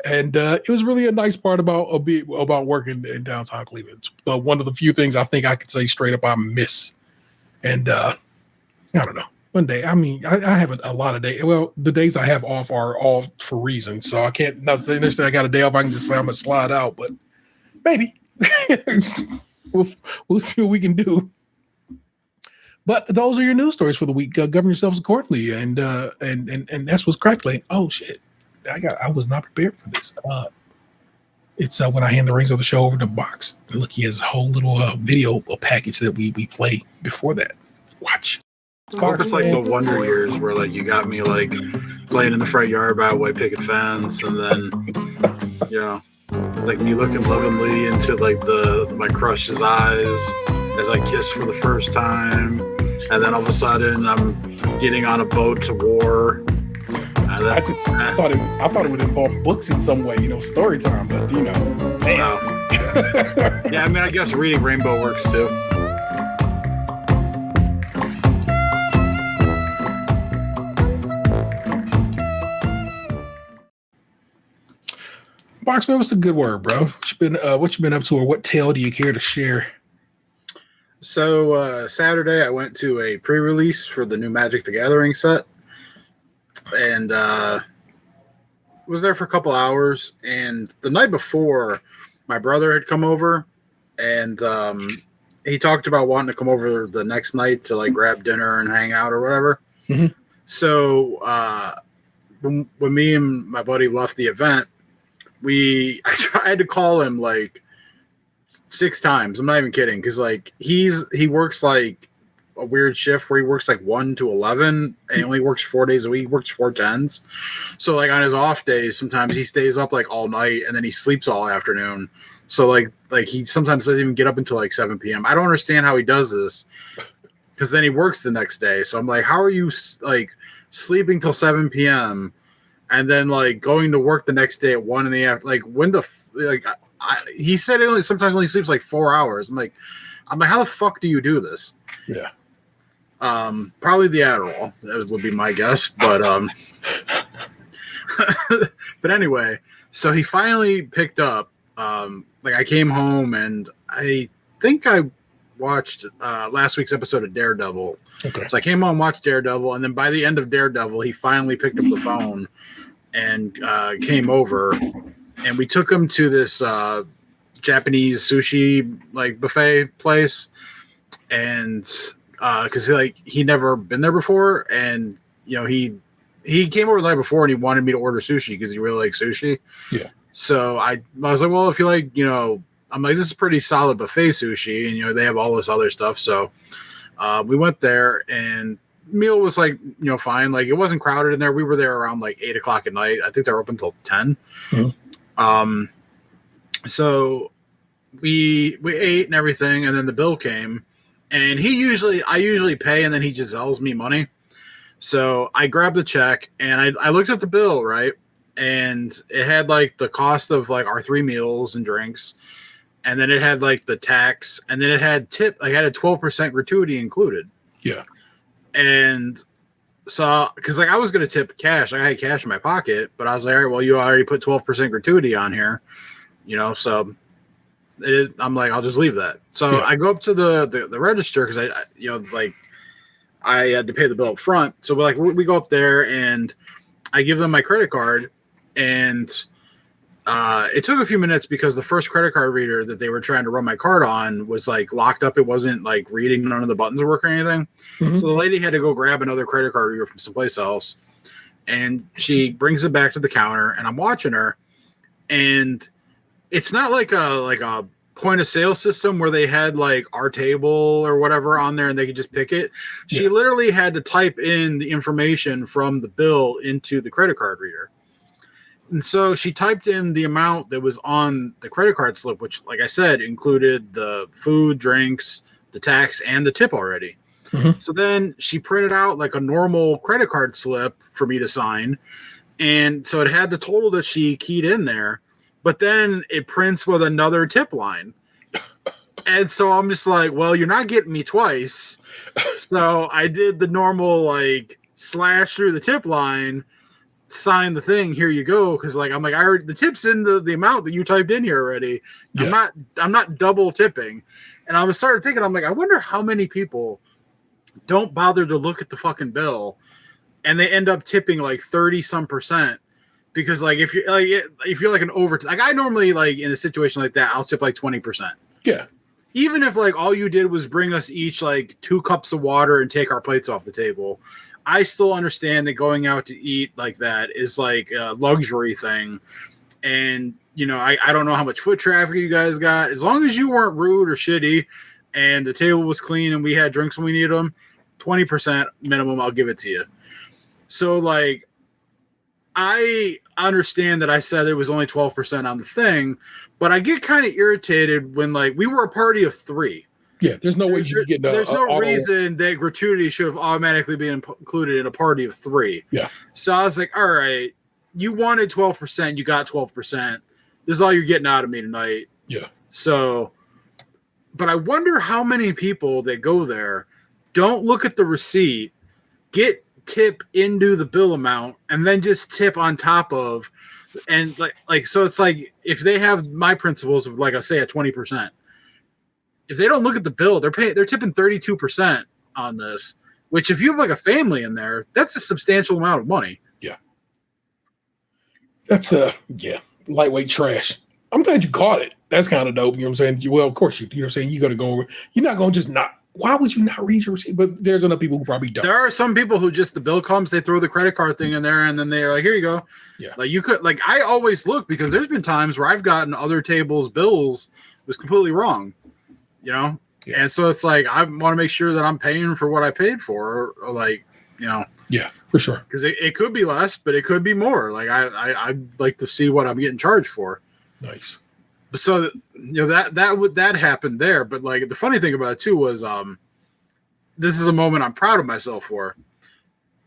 And it was really a nice part about working in downtown Cleveland. But one of the few things I think I could say straight up I miss. And I don't know. One day, I mean, I have a lot of days. Well, the days I have off are all for reasons. So I can't, nothing. Next day I got a day off, I can just say I'm going to slide out. But maybe. we'll see what we can do. But those are your news stories for the week. Govern yourselves accordingly, and that's what's crackling. Oh shit! I was not prepared for this. It's when I hand the rings of the show over to Box. Look, he has a whole little video package that we play before that. Watch. I hope it's like the Wonder Years where like you got me like playing in the front yard by a white picket fence, and then like me looking lovingly into like my crush's eyes as I kiss for the first time, and then all of a sudden I'm getting on a boat to war. And then, I thought it would involve books in some way, story time, but damn. Yeah, I mean, I guess reading Rainbow works too. Boxman, what's the good word, bro? What you been up to, or what tale do you care to share? So Saturday, I went to a pre-release for the new Magic the Gathering set, and was there for a couple hours. And the night before, my brother had come over, and he talked about wanting to come over the next night to like grab dinner and hang out or whatever. Mm-hmm. So when me and my buddy left the event, I had to call him like 6 times. I'm not even kidding, because like he works like a weird shift where he works like 1 to 11, and he only works 4 days a week. He works 4 10s. So like on his off days, sometimes he stays up like all night, and then he sleeps all afternoon. So like he sometimes doesn't even get up until like 7 p.m. I don't understand how he does this, because then he works the next day. So I'm like, how are you like sleeping till 7 p.m. and then like going to work the next day at 1 in the afternoon? Like when he said he sometimes only sleeps like 4 hours. I'm like, how the fuck do you do this? Yeah. Probably the Adderall, that would be my guess. But but anyway, so he finally picked up. Like I came home, and I think I watched last week's episode of Daredevil. Okay. So I came home, watched Daredevil, and then by the end of Daredevil, he finally picked up the phone and came over. And we took him to this Japanese sushi like buffet place, and because he never been there before, and he came over the night before and he wanted me to order sushi because he really likes sushi. Yeah. So I was like, well, if you like, I'm like, this is pretty solid buffet sushi, and they have all this other stuff. So we went there, and meal was like fine. Like it wasn't crowded in there. We were there around like 8 o'clock at night. I think they were open until 10. Mm-hmm. So we ate and everything, and then the bill came, and I usually pay, and then he just sells me money. So I grabbed the check, and I looked at the bill, right? And it had like the cost of like our 3 meals and drinks, and then it had like the tax, and then it had tip. I had a 12% gratuity included. Yeah. And so, because like I was going to tip cash, I had cash in my pocket, but I was like, all right, well, you already put 12% gratuity on here, so I'm like, I'll just leave that. So yeah. I go up to the register because I had to pay the bill up front. So we go up there, and I give them my credit card, and it took a few minutes because the first credit card reader that they were trying to run my card on was like locked up. It wasn't like reading, none of the buttons work or anything. Mm-hmm. So the lady had to go grab another credit card reader from someplace else, and she brings it back to the counter, and I'm watching her, and it's not like a point of sale system where they had like our table or whatever on there and they could just pick it. She literally had to type in the information from the bill into the credit card reader. And so she typed in the amount that was on the credit card slip, which, like I said, included the food, drinks, the tax, and the tip already. Mm-hmm. So then she printed out like a normal credit card slip for me to sign. And so it had the total that she keyed in there, but then it prints with another tip line. And so I'm just like, well, you're not getting me twice. So I did the normal like slash through the tip line, sign the thing, here you go, because like I'm like, I already, the tip's in the amount that you typed in here already. Yeah. I'm not double tipping. And I started thinking, I'm like, I wonder how many people don't bother to look at the fucking bill and they end up tipping like 30% because like if you're like an over, like I normally like in a situation like that, I'll tip like 20%. Yeah. Even if like all you did was bring us each like 2 cups of water and take our plates off the table, I still understand that going out to eat like that is like a luxury thing. And, you know, I don't know how much foot traffic you guys got. As long as you weren't rude or shitty and the table was clean and we had drinks when we needed them, 20% minimum, I'll give it to you. So, like, I understand that I said it was only 12% on the thing, but I get kind of irritated when, like, we were a party of 3. Yeah, there's no way you should get there's no reason that gratuity should have automatically been included in a party of 3. Yeah. So I was like, all right, you wanted 12%, you got 12%. This is all you're getting out of me tonight. Yeah. So, but I wonder how many people that go there don't look at the receipt, get tip into the bill amount, and then just tip on top of, and like so it's like if they have my principles of like I say at 20%. If they don't look at the bill, they're tipping 32% on this, which if you have like a family in there, that's a substantial amount of money. Yeah. That's lightweight trash. I'm glad you caught it. That's kind of dope. You know what I'm saying? Well, of course you know what I'm saying? You're going to go over. You're not going to just not. Why would you not read your receipt? But there's enough people who probably don't. There are some people who just the bill comes, they throw the credit card thing in there, and then they're like, here you go. Yeah. Like you could, like I always look because there's been times where I've gotten other tables' bills was completely wrong. You know, yeah. And so it's like I want to make sure that I'm paying for what I paid for, or like, you know, yeah, for sure, because it could be less, but it could be more. Like I'd like to see what I'm getting charged for. Nice. But so you know that happened there, but like the funny thing about it too was this is a moment I'm proud of myself for.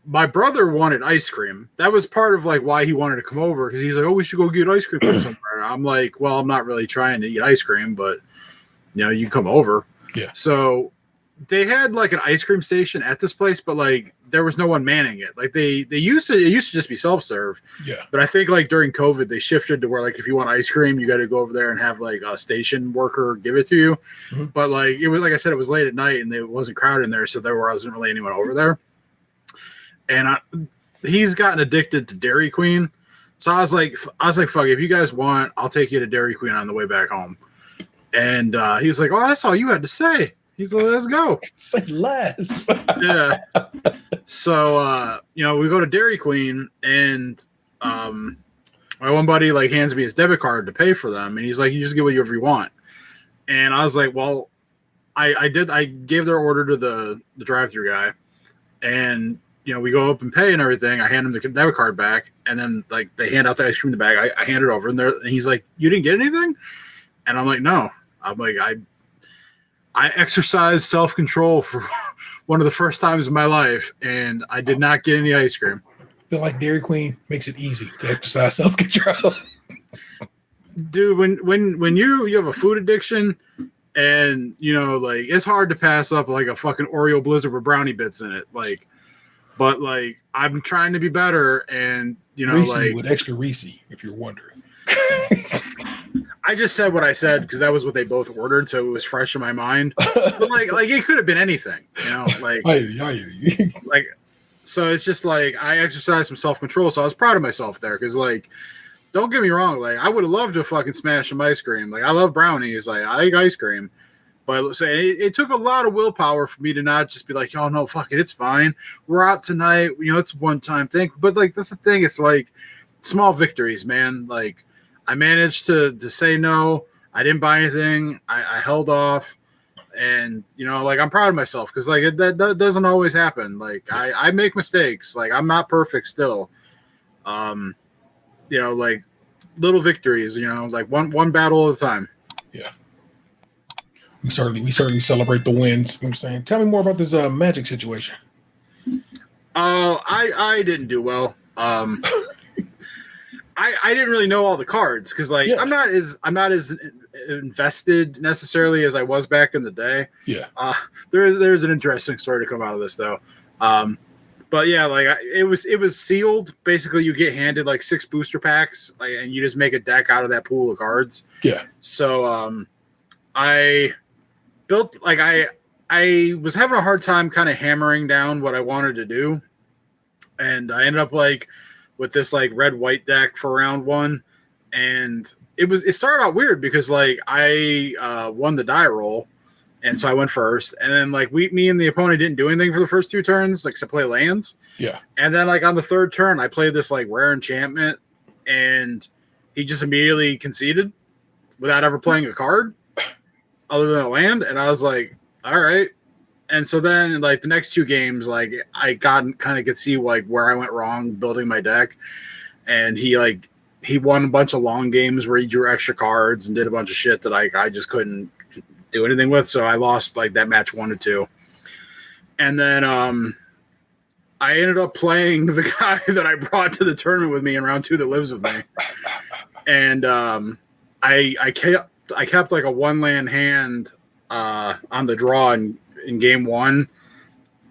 My brother wanted ice cream. That was part of like why he wanted to come over because he's like, oh, we should go get ice cream from somewhere. I'm like, well, I'm not really trying to eat ice cream, but. You know, you come over. Yeah. So they had like an ice cream station at this place, but like there was no one manning it. Like it used to just be self-serve. Yeah. But I think like during COVID, they shifted to where like if you want ice cream, you got to go over there and have like a station worker give it to you. Mm-hmm. But like it was like I said, it was late at night and it wasn't crowded in there, so there wasn't really anyone over there. And he's gotten addicted to Dairy Queen. So I was like, fuck, if you guys want, I'll take you to Dairy Queen on the way back home. And he was like, oh, that's all you had to say. He's like, let's go. Say less. Yeah. So, you know, we go to Dairy Queen and my one buddy like hands me his debit card to pay for them. And he's like, you just get whatever you want. And I was like, well, I gave their order to the drive-thru guy. And, you know, we go up and pay and everything. I hand him the debit card back. And then like they hand out the ice cream in the bag. I hand it over and he's like, you didn't get anything? And I'm like, no. I'm like, I exercised self-control for one of the first times in my life, and I did not get any ice cream. I feel like Dairy Queen makes it easy to exercise self-control. Dude, when you have a food addiction and, you know, like, it's hard to pass up, like, a fucking Oreo Blizzard with brownie bits in it. Like, but, like, I'm trying to be better, and, you know, Reese like... with extra Reese, if you're wondering. I just said what I said because that was what they both ordered, so it was fresh in my mind. But like it could have been anything, you know. Like, like, so it's just like I exercised some self-control, so I was proud of myself there because, like, don't get me wrong, like I would have loved to fucking smash some ice cream. Like I love brownies, like I like ice cream, but say it took a lot of willpower for me to not just be like, oh no, fuck it, it's fine. We're out tonight, you know, it's a one-time thing. But like that's the thing, it's like small victories, man. Like. I managed to say no. I didn't buy anything. I held off, and like I'm proud of myself because like that doesn't always happen. Like I make mistakes. Like I'm not perfect still. Like little victories. Like one battle at a time. Yeah. We certainly celebrate the wins. You know what I'm saying, tell me more about this Magic situation. I didn't do well. I didn't really know all the cards because like I'm not as invested necessarily as I was back in the day. Yeah. There's an interesting story to come out of this though. But yeah, like it was sealed. Basically, you get handed like 6 booster packs, like, and you just make a deck out of that pool of cards. Yeah. So I built like I was having a hard time kind of hammering down what I wanted to do, and I ended up like with this like red-white deck for round 1, and it started out weird because like I won the die roll, and so I went first, and then like me and the opponent didn't do anything for the first 2 turns, like except play lands. Yeah. And then like on the 3rd turn, I played this like rare enchantment, and he just immediately conceded without ever playing a card other than a land, and I was like, all right. And so then, like the next 2 games, like I kind of could see like where I went wrong building my deck, and he won a bunch of long games where he drew extra cards and did a bunch of shit that I just couldn't do anything with. So I lost like that match 1-2, and then I ended up playing the guy that I brought to the tournament with me in round 2 that lives with me, and I kept like a 1 land hand on the draw in game 1,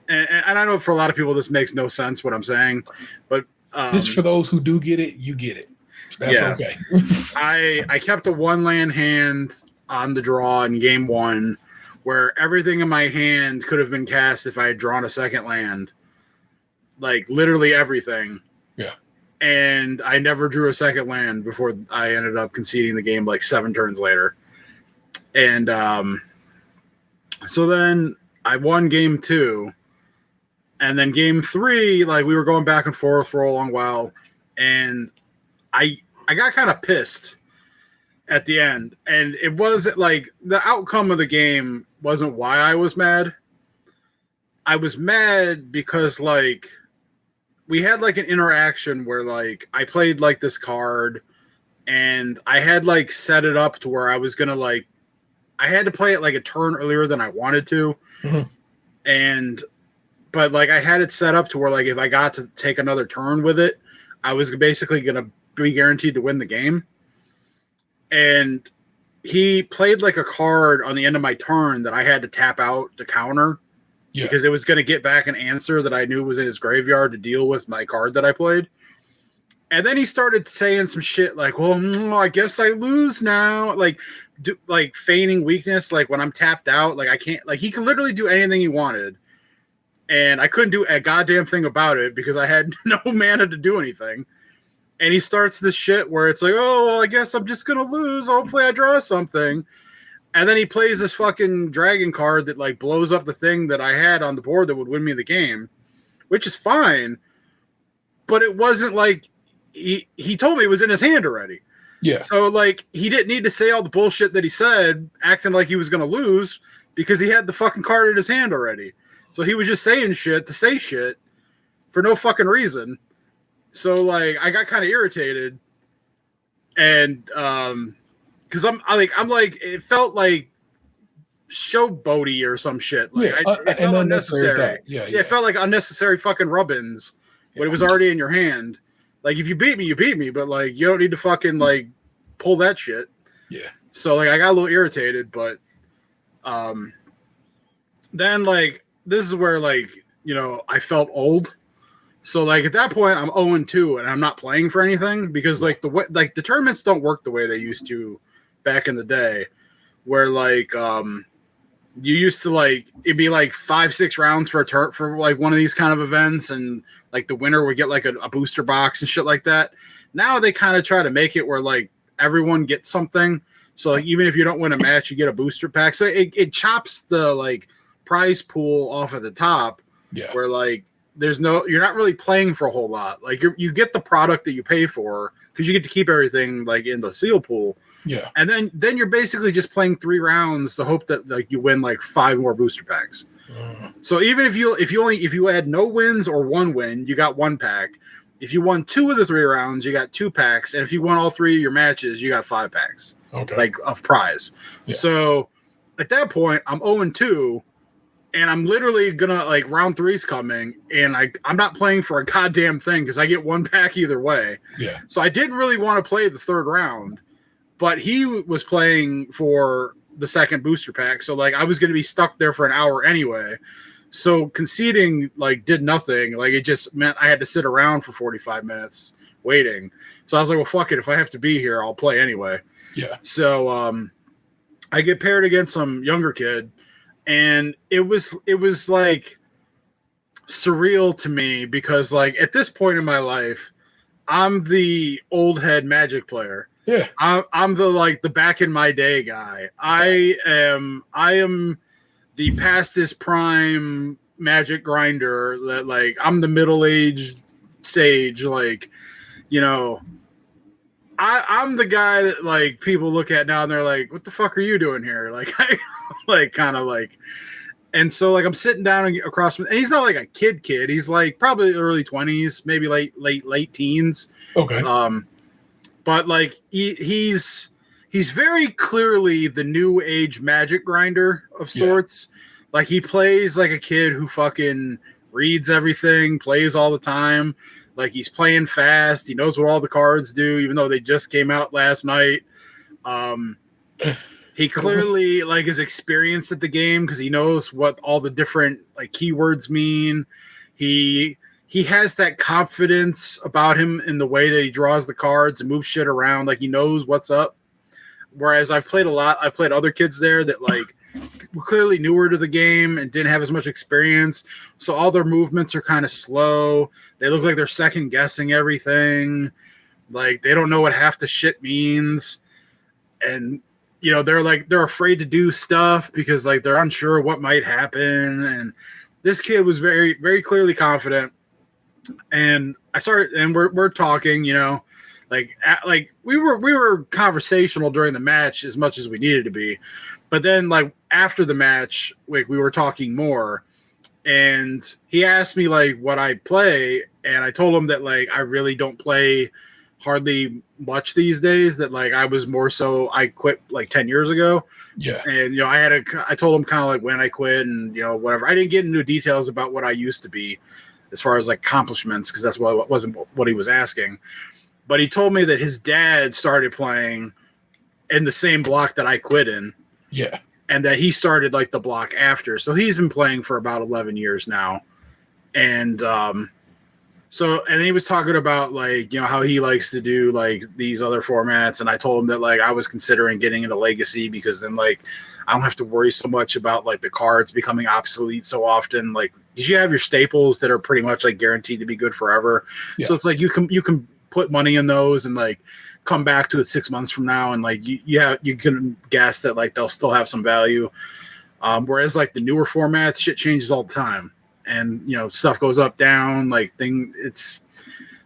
and I know for a lot of people this makes no sense what I'm saying, but this for those who do get it, you get it. That's okay. I kept a 1 land hand on the draw in game 1, where everything in my hand could have been cast if I had drawn a 2nd land, like literally everything. Yeah. And I never drew a 2nd land before I ended up conceding the game like 7 turns later, and so then I won game 2, and then game 3, like we were going back and forth for a long while, and I got kind of pissed at the end, and it wasn't like the outcome of the game wasn't why I was mad. I was mad because like we had like an interaction where like I played like this card, and I had like set it up to where I was gonna like I had to play it like a turn earlier than I wanted to. Mm-hmm. But like I had it set up to where like if I got to take another turn with it, I was basically going to be guaranteed to win the game. And he played like a card on the end of my turn that I had to tap out to counter because it was going to get back an answer that I knew was in his graveyard to deal with my card that I played. And then he started saying some shit like, well, I guess I lose now. Like feigning weakness. Like when I'm tapped out, like I can't, like he could literally do anything he wanted. And I couldn't do a goddamn thing about it because I had no mana to do anything. And he starts this shit where it's like, oh, well, I guess I'm just going to lose. Hopefully I draw something. And then he plays this fucking dragon card that like blows up the thing that I had on the board that would win me the game, which is fine. But it wasn't like, he told me it was in his hand already. Yeah. So like he didn't need to say all the bullshit that he said, acting like he was going to lose because he had the fucking card in his hand already. So he was just saying shit to say shit for no fucking reason. So like I got kind of irritated, and because I'm like it felt like showboaty or some shit. Like it felt unnecessary. Yeah, it felt like unnecessary fucking rub-ins when it was already in your hand. Like, if you beat me, you beat me, but, like, you don't need to fucking, like, pull that shit. Yeah. So, like, I got a little irritated, but then, like, this is where, like, I felt old. So, like, at that point, I'm 0-2, and I'm not playing for anything because, like, the tournaments don't work the way they used to back in the day, where, like, you used to like it'd be like 5-6 rounds for a turn for like one of these kind of events, and like the winner would get like a booster box and shit like that. Now they kind of try to make it where like everyone gets something, so like even if you don't win a match, you get a booster pack. So it chops the like prize pool off at the top, where like you're not really playing for a whole lot. Like you get the product that you pay for because you get to keep everything like in the seal pool. Yeah. And then you're basically just playing 3 rounds to hope that like you win like 5 more booster packs. So even if you had no wins or 1 win, you got 1 pack. If you won 2 of the 3 rounds, you got 2 packs. And if you won all 3 of your matches, you got 5 packs. Okay. Like of prize. Yeah. So at that point, I'm 0-2. And I'm literally gonna like round 3's coming, and I'm not playing for a goddamn thing because I get 1 pack either way. Yeah. So I didn't really want to play the 3rd round, but he was playing for the 2nd booster pack. So like I was gonna be stuck there for an hour anyway. So conceding like did nothing. Like it just meant I had to sit around for 45 minutes waiting. So I was like, well, fuck it. If I have to be here, I'll play anyway. Yeah. So I get paired against some younger kid. And it was like surreal to me because like at this point in my life, I'm the old head Magic player. Yeah. I'm the like the back in my day guy. I am the past his prime Magic grinder that like I'm the middle-aged sage, like, you know. I'm the guy that like people look at now and they're like, what the fuck are you doing here? Like I like kind of like, and so like I'm sitting down across from, and he's not like a kid. He's like probably early 20s, maybe late teens. Okay. But like he's very clearly the new age Magic grinder of sorts. Yeah. Like he plays like a kid who fucking reads everything, plays all the time. Like he's playing fast. He knows what all the cards do, even though they just came out last night. He clearly like is experienced at the game because he knows what all the different like keywords mean. He has that confidence about him in the way that he draws the cards and moves shit around. Like he knows what's up. Whereas I've played other kids there that like were clearly newer to the game and didn't have as much experience. So all their movements are kind of slow. They look like they're second guessing everything. Like they don't know what half the shit means. And, you know, they're afraid to do stuff because like they're unsure what might happen. And this kid was very, very clearly confident. And we're talking, you know, like we were conversational during the match as much as we needed to be. But then, like, after the match, like, we were talking more, and he asked me, like, what I play, and I told him that, like, I really don't play hardly much these days, that, like, I was more so, I quit, like, 10 years ago. Yeah. And, you know, I told him kind of, like, when I quit and, you know, whatever. I didn't get into details about what I used to be as far as, like, accomplishments, because that's what wasn't what he was asking. But he told me that his dad started playing in the same block that I quit in. Yeah. And that he started like the block after. So he's been playing for about 11 years now. And and he was talking about like, you know, how he likes to do like these other formats. And I told him that like I was considering getting into Legacy because then like I don't have to worry so much about like the cards becoming obsolete so often. Like you have your staples that are pretty much like guaranteed to be good forever. Yeah. So it's like you can put money in those and like come back to it 6 months from now, and like you can guess that like they'll still have some value. Whereas like the newer formats, shit changes all the time, and you know stuff goes up, down. Like there's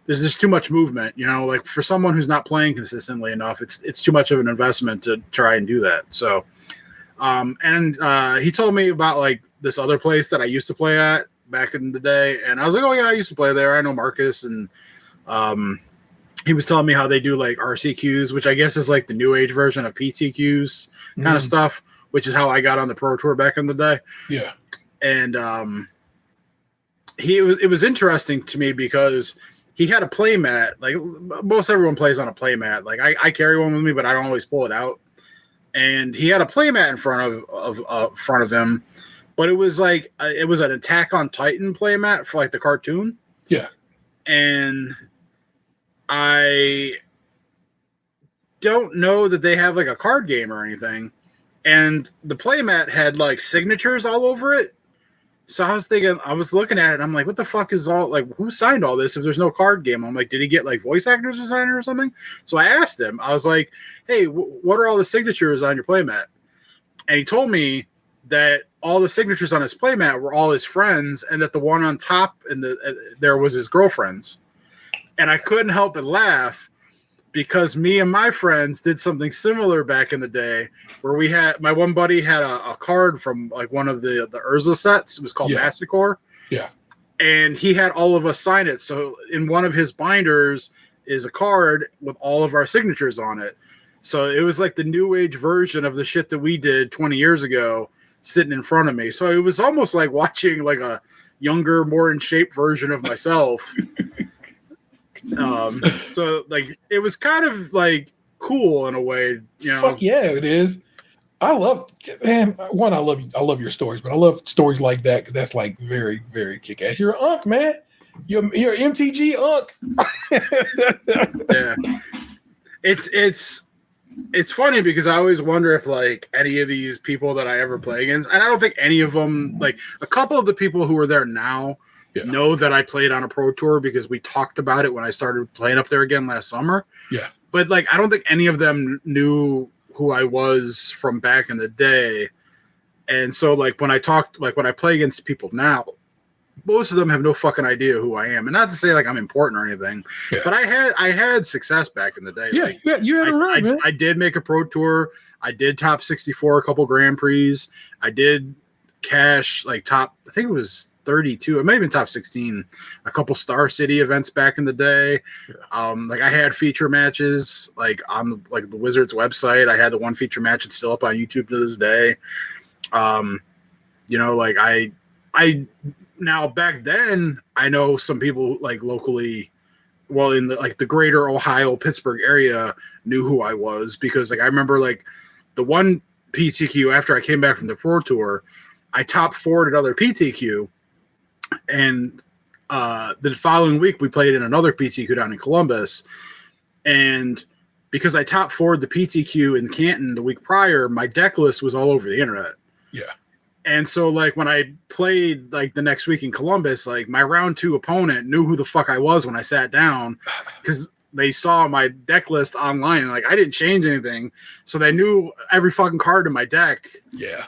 just too much movement. You know, like for someone who's not playing consistently enough, it's too much of an investment to try and do that. So, he told me about like this other place that I used to play at back in the day, and I was like, oh yeah, I used to play there. I know Marcus, and he was telling me how they do like RCQs, which I guess is like the new age version of PTQs kind of stuff, which is how I got on the Pro Tour back in the day. Yeah. And it was interesting to me because he had a play mat. Like most everyone plays on a play mat. Like I carry one with me, but I don't always pull it out. And he had a play mat in front of him, but it was like it was an Attack on Titan play mat for like the cartoon. Yeah. And I don't know that they have like a card game or anything. And the playmat had like signatures all over it. So I was looking at it and I'm like, what the fuck is all like, who signed all this if there's no card game? I'm like, did he get like voice actors to sign it or something? So I asked him, I was like, hey, what are all the signatures on your playmat? And he told me that all the signatures on his playmat were all his friends, and that the one on top there was his girlfriend's. And I couldn't help but laugh because me and my friends did something similar back in the day, where my one buddy had a card from like one of the Urza sets. It was called Massacre. Yeah. And he had all of us sign it. So in one of his binders is a card with all of our signatures on it. So it was like the new age version of the shit that we did 20 years ago sitting in front of me. So it was almost like watching like a younger, more in shape version of myself. So like it was kind of like cool in a way, you know. Fuck yeah, it is. I love your stories, but I love stories like that because that's like very, very kick ass. You're an unk, man. You're MTG unk. Yeah. It's funny because I always wonder if like any of these people that I ever play against, and I don't think any of them, like a couple of the people who are there now know that I played on a pro tour because we talked about it when I started playing up there again last summer. Yeah. But like I don't think any of them knew who I was from back in the day. And so like when I play against people now, most of them have no fucking idea who I am. And not to say like I'm important or anything, but I had success back in the day. Yeah, like, you had a run, man. I did make a pro tour. I did top 64 a couple Grand Prix. I did cash like top, I think it was 32. It might have been top 16. A couple Star City events back in the day. Yeah. Like I had feature matches like on like the Wizards website. I had the one feature match that's still up on YouTube to this day. You know, like I now back then I know some people like locally, well in the like the greater Ohio Pittsburgh area knew who I was because like I remember like the one PTQ after I came back from the Pro Tour, I top 4'd another PTQ. And the following week, we played in another PTQ down in Columbus. And because I top 4'd the PTQ in Canton the week prior, my deck list was all over the internet. Yeah. And so, like, when I played, like, the next week in Columbus, like, my round 2 opponent knew who the fuck I was when I sat down because they saw my deck list online. And, like, I didn't change anything. So they knew every fucking card in my deck. Yeah.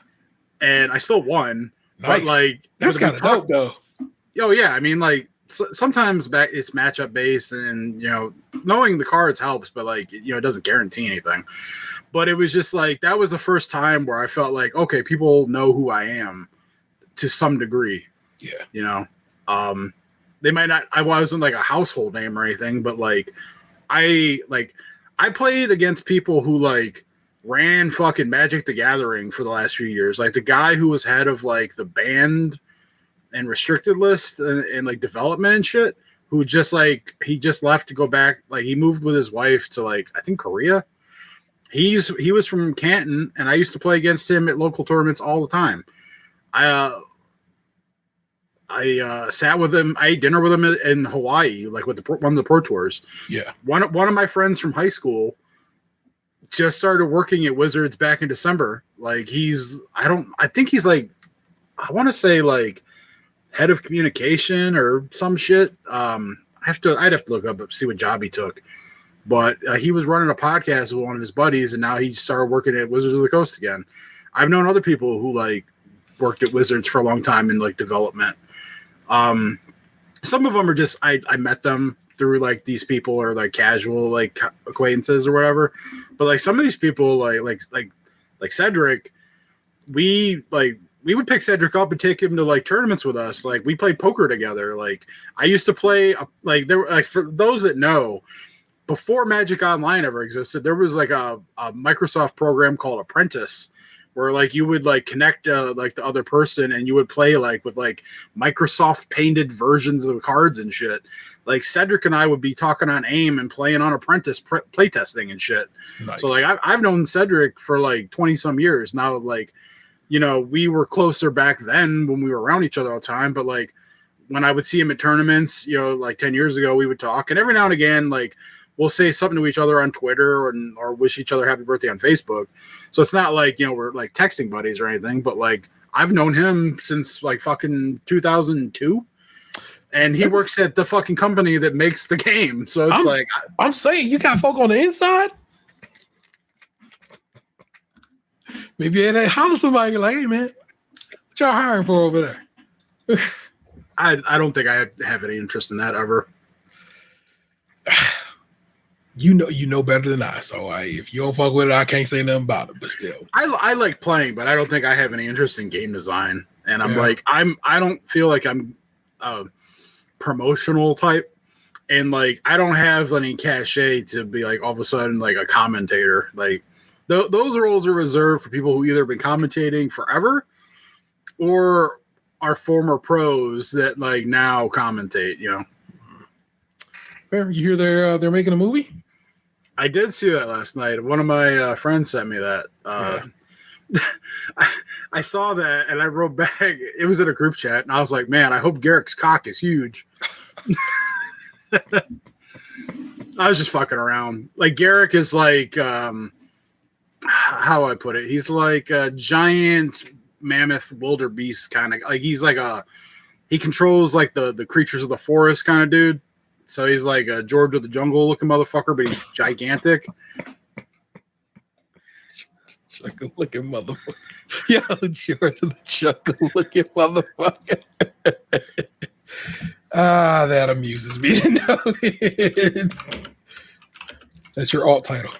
And I still won. Nice. But, like, that's kind of dope, though. Oh yeah, I mean, like sometimes it's matchup based, and you know, knowing the cards helps, but like you know, it doesn't guarantee anything. But it was just like that was the first time where I felt like okay, people know who I am to some degree. Yeah, you know, they might not. I wasn't like a household name or anything, but like I played against people who like ran fucking Magic the Gathering for the last few years, like the guy who was head of like the band and restricted list and like development and shit, who just like he just left to go back, like he moved with his wife to like I think Korea. He was from Canton, and I used to play against him at local tournaments all the time. I sat with him, I ate dinner with him in Hawaii, like with one of the pro tours. Yeah, one of my friends from high school just started working at Wizards back in December. Like I think he's like I want to say like head of communication or some shit. I'd have to look up see what job he took, but he was running a podcast with one of his buddies, and now he started working at Wizards of the Coast again. I've known other people who like worked at Wizards for a long time in like development. Some of them are just I met them through like these people or like casual like acquaintances or whatever, but like some of these people like Cedric, we would pick Cedric up and take him to like tournaments with us. Like we played poker together. Like I used to play like there like for those that know, before Magic Online ever existed, there was like a Microsoft program called Apprentice where like you would like connect like the other person and you would play like with like Microsoft painted versions of the cards and shit. Like Cedric and I would be talking on AIM and playing on Apprentice playtesting and shit. Nice. So like I've known Cedric for like 20 some years now. Like, you know, we were closer back then when we were around each other all the time. But like when I would see him at tournaments, you know, like 10 years ago, we would talk. And every now and again, like we'll say something to each other on Twitter or wish each other happy birthday on Facebook. So it's not like, you know, we're like texting buddies or anything. But like I've known him since like fucking 2002. And he works at the fucking company that makes the game. So it's I'm saying you got folk on the inside. Maybe they holler somebody like, hey man, y'all hiring for over there? I don't think I have any interest in that ever. You know better than I. So if you don't fuck with it, I can't say nothing about it. But still, I like playing, but I don't think I have any interest in game design. And I'm Yeah. like, I don't feel like I'm a promotional type, and like I don't have any cachet to be like all of a sudden like a commentator. Like those roles are reserved for people who either been commentating forever or are former pros that like now commentate. You know. Fair. You hear they're making a movie? I did see that last night. One of my friends sent me that. I saw that and I wrote back. It was in a group chat, and I was like, "Man, I hope Garrick's cock is huge." I was just fucking around. Like Garrick is like, how do I put it? He's like a giant mammoth wildebeest kind of. Like he's like he controls like the creatures of the forest kind of dude. So he's like a George of the Jungle looking motherfucker, but he's gigantic. Chuckle looking motherfucker. Yo, George of the Jungle looking motherfucker. That amuses me to know it. That's your alt title.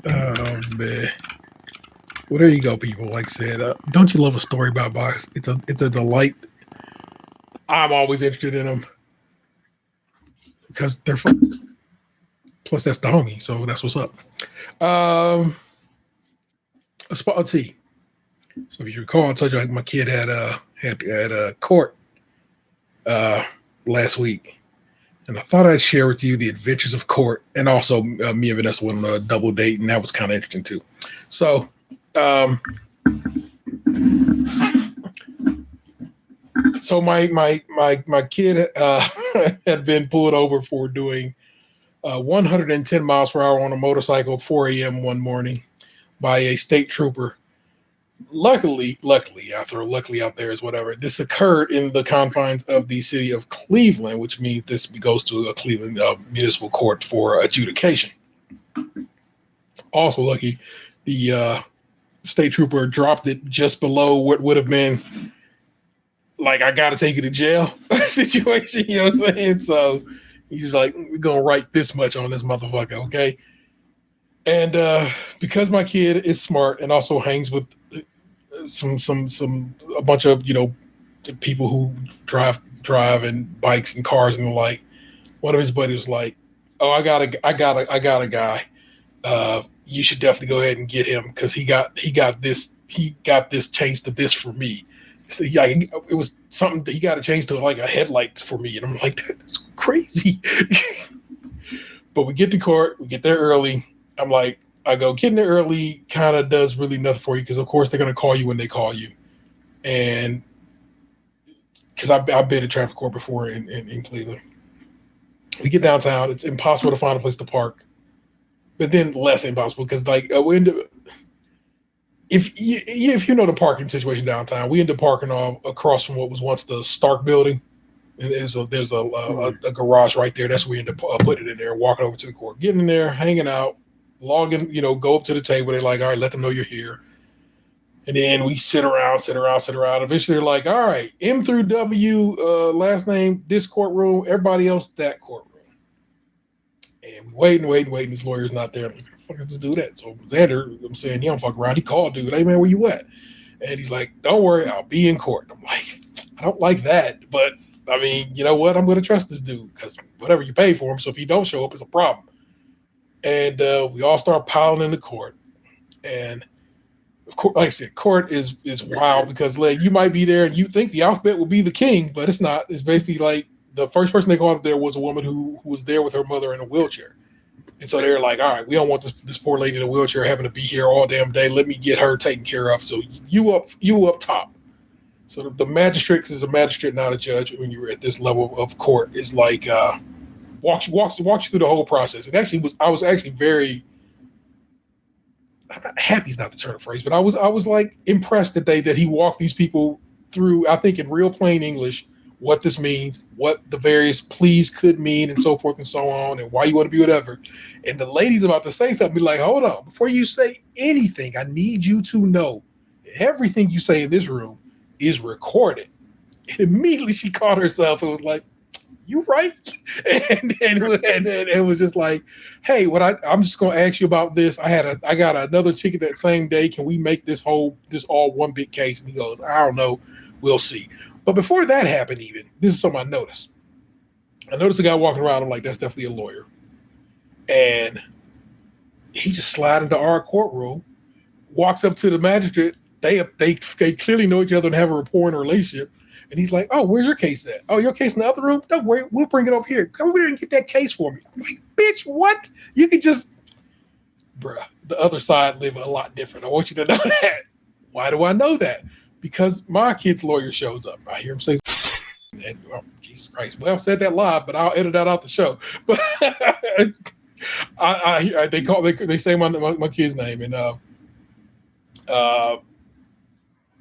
Oh man. Well, there you go, people. Like I said, don't you love a story about box? It's a delight. I'm always interested in them because they're fun. Plus, that's the homie, so that's what's up. A spot tea. So if you recall, I told you like my kid had a court last week, and I thought I'd share with you the adventures of court, and also me and Vanessa went on a double date, and that was kind of interesting too. So. So my kid had been pulled over for doing 110 miles per hour on a motorcycle at 4 a.m. one morning by a state trooper. Luckily out there is whatever. This occurred in the confines of the city of Cleveland, which means this goes to a Cleveland municipal court for adjudication. Also lucky, the state trooper dropped it just below what would have been like, I got to take you to jail situation. You know what I'm saying? So he's like, we're going to write this much on this motherfucker. Okay. And because my kid is smart and also hangs with a bunch of, people who drive and bikes and cars and the like, one of his buddies was like, oh, I got a guy. You should definitely go ahead and get him because he got this changed to this for me. So yeah, it was something that he got to change to like a headlight for me, and I'm like, that's crazy. But we get to court, we get there early. I'm like, I go, getting there early kind of does really nothing for you because of course they're gonna call you when they call you, and because I've been at traffic court before in Cleveland. We get downtown, it's impossible to find a place to park. But then less impossible because like we end up, if you know the parking situation downtown, we end up parking all across from what was once the Stark building, and there's a garage right there. That's where we end up putting it in there, walking over to the court, getting in there, hanging out, logging, go up to the table. They're like, all right, let them know you're here, and then we sit around. Eventually, they're like, all right, M through W, last name this courtroom, everybody else that courtroom. And we waiting. His lawyer's not there. I'm like, what the fuck is this dude at? So Xander, I'm saying, he don't fuck around. He called dude, hey man, where you at? And he's like, don't worry, I'll be in court. I'm like, I don't like that, but I mean, you know what? I'm going to trust this dude because whatever you pay for him. So if he don't show up, it's a problem. And we all start piling into court. And of course, like I said, court is wild because like you might be there and you think the alphabet will be the king, but it's not. It's basically like, the first person they called up there was a woman who was there with her mother in a wheelchair. And so they're like, all right, we don't want this poor lady in a wheelchair having to be here all damn day. Let me get her taken care of. So you up top. So the magistrate is a magistrate, not a judge. When you're at this level of court, is like walks you through the whole process. And actually I was actually very, I'm not happy is not the term of phrase, but I was like impressed that he walked these people through, I think in real plain English, what this means, what the various pleas could mean, and so forth and so on, and why you want to be whatever. And the lady's about to say something, be like, hold on, before you say anything, I need you to know everything you say in this room is recorded. And immediately she caught herself and was like, you right? And it was just like, hey, I'm just gonna ask you about this. I got another ticket that same day. Can we make this all one big case? And he goes, I don't know, we'll see. But before that happened, even this is something I noticed. I noticed a guy walking around. I'm like, that's definitely a lawyer. And he just slid into our courtroom, walks up to the magistrate. They clearly know each other and have a rapport and a relationship. And he's like, oh, where's your case at? Oh, your case in the other room? Don't worry, we'll bring it over here. Come over here and get that case for me. I'm like, bitch, what? You could just, bruh, the other side live a lot different. I want you to know that. Why do I know that? Because my kid's lawyer shows up. I hear him say, and, oh, Jesus Christ. Well, I said that live, but I'll edit that out the show. But they say my kid's name, and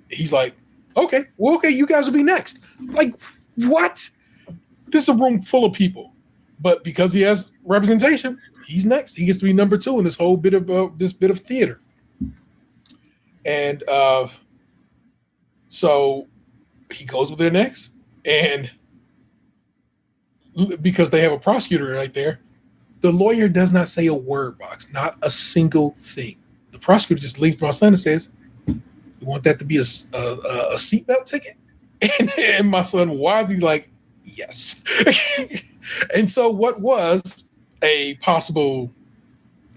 he's like, okay, you guys will be next. Like, what? This is a room full of people, but because he has representation, he's next. He gets to be number 2 in this whole bit of theater. And so he goes with their next, and because they have a prosecutor right there, the lawyer does not say a word, Box, not a single thing. The prosecutor just leans to my son and says, you want that to be a seatbelt ticket? And my son wisely like, yes. And so what was a possible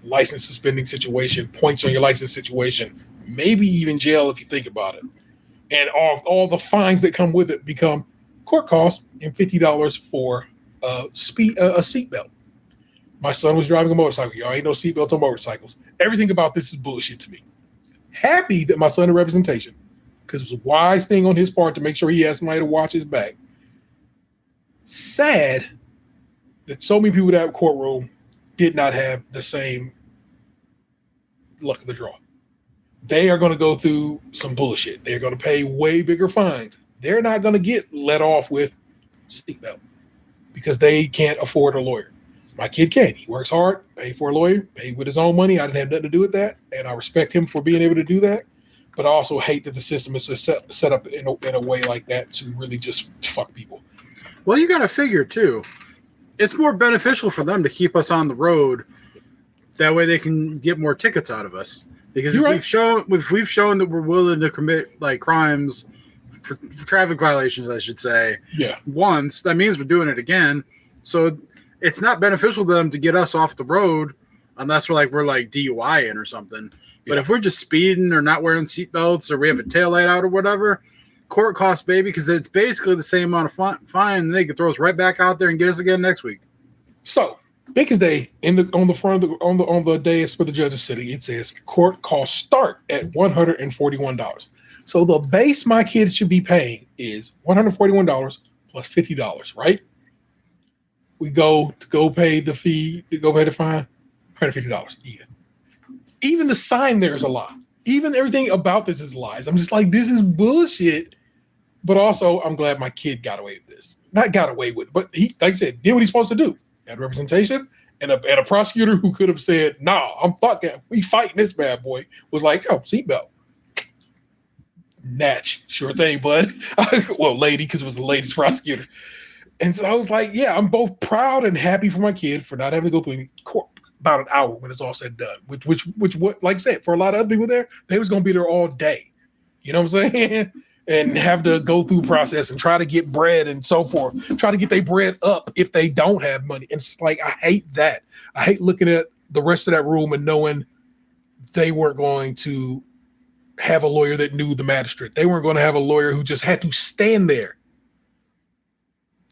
license suspending situation, points on your license situation, maybe even jail if you think about it, and all the fines that come with it become court costs and $50 for a seatbelt. My son was driving a motorcycle. Y'all ain't no seatbelt on motorcycles. Everything about this is bullshit to me. Happy that my son had representation, because it was a wise thing on his part to make sure he has somebody to watch his back. Sad that so many people in that courtroom did not have the same luck of the draw. They are going to go through some bullshit. They're going to pay way bigger fines. They're not going to get let off with seatbelt because they can't afford a lawyer. My kid can. He works hard, paid for a lawyer, paid with his own money. I didn't have nothing to do with that, and I respect him for being able to do that. But I also hate that the system is set up in a way like that to really just fuck people. Well, you got to figure too, it's more beneficial for them to keep us on the road. That way, they can get more tickets out of us. Because if we've shown that we're willing to commit like crimes for traffic violations, I should say, once, that means we're doing it again. So it's not beneficial to them to get us off the road unless we're like DUI-ing or something. But if we're just speeding or not wearing seatbelts or we have a taillight out or whatever, court costs, baby, because it's basically the same amount of fine, and they can throw us right back out there and get us again next week. So, biggest day on the dais for the judges sitting, it says court costs start at $141. So the base my kid should be paying is $141 plus $50, right? We go pay the fee, to go pay the fine, $150 even. Even the sign there is a lie. Even everything about this is lies. I'm just like, this is bullshit. But also, I'm glad my kid got away with this. Not got away with it, but he, like I said, did what he's supposed to do. Had representation, and a prosecutor who could have said, nah, I'm fucking, we fighting this bad boy, was like, oh, seatbelt. Natch, sure thing, bud. Well, lady, because it was the lady's prosecutor. And so I was like, yeah, I'm both proud and happy for my kid for not having to go through court about an hour when it's all said and done. Which what, like I said, for a lot of other people there, they was going to be there all day. You know what I'm saying? And have to go through process and try to get bread and so forth. Try to get their bread up if they don't have money. And it's like, I hate that. I hate looking at the rest of that room and knowing they weren't going to have a lawyer that knew the magistrate. They weren't going to have a lawyer who just had to stand there.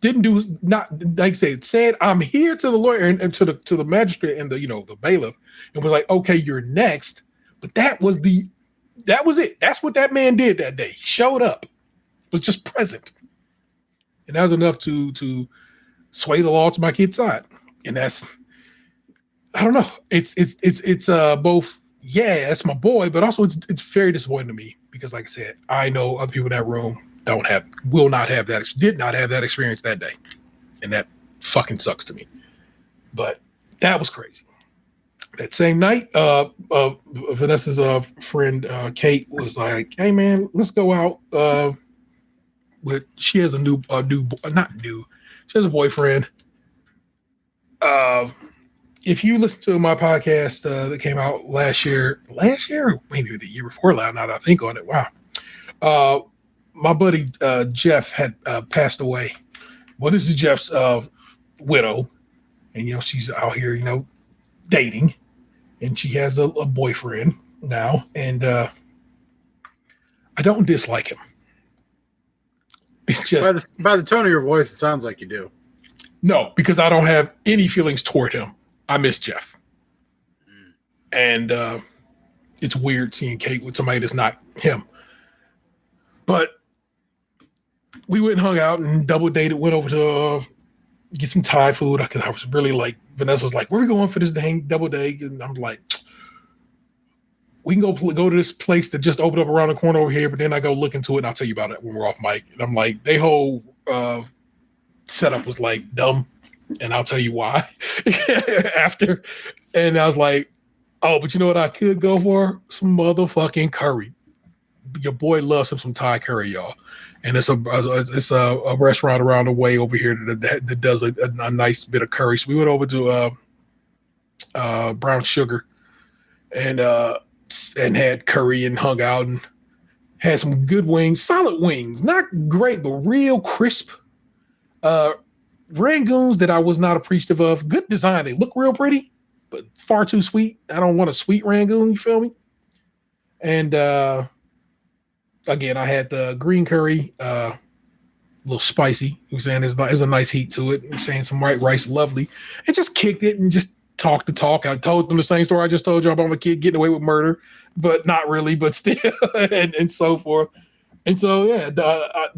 Didn't do, not like I said, I'm here to the lawyer and to the magistrate and the bailiff, and was like, okay, you're next. But that was it. That's what that man did that day. He showed up, was just present, and that was enough to sway the law to my kid's side. And that's, I don't know. It's both. Yeah, that's my boy, but also it's very disappointing to me because, like I said, I know other people in that room will not have that, did not have that experience that day. And that fucking sucks to me. But that was crazy. That same night, Vanessa's friend Kate was like, "Hey man, let's go out." She has she has a boyfriend. If you listen to my podcast that came out last year, or maybe the year before, now that I think on it, wow. My buddy Jeff had passed away. Well, this is Jeff's widow, and she's out here, dating, and she has a boyfriend now, and I don't dislike him. It's just by the tone of your voice, it sounds like you do. No, because I don't have any feelings toward him. I miss Jeff, and it's weird seeing Kate with somebody that's not him. But we went and hung out and double dated. Went over to get some Thai food because I was really like, Vanessa was like, "Where are we going for this dang double date?" And I'm like, "We can go to this place that just opened up around the corner over here." But then I go look into it and I'll tell you about it when we're off mic. And I'm like, they whole setup was like dumb, and I'll tell you why after. And I was like, "Oh, but you know what I could go for? Some motherfucking curry." Your boy loves some Thai curry, y'all. And it's a restaurant around the way over here that does a nice bit of curry. So we went over to Brown Sugar and had curry and hung out and had some good wings, solid wings, not great, but real crisp. Rangoons that I was not appreciative of. Good design. They look real pretty, but far too sweet. I don't want a sweet Rangoon, you feel me? And again, I had the green curry, a little spicy. I'm saying there's a nice heat to it. I'm saying some white rice, lovely. And just kicked it and just talked the talk. I told them the same story I just told you about my kid getting away with murder, but not really, but still, and so forth. And so, yeah,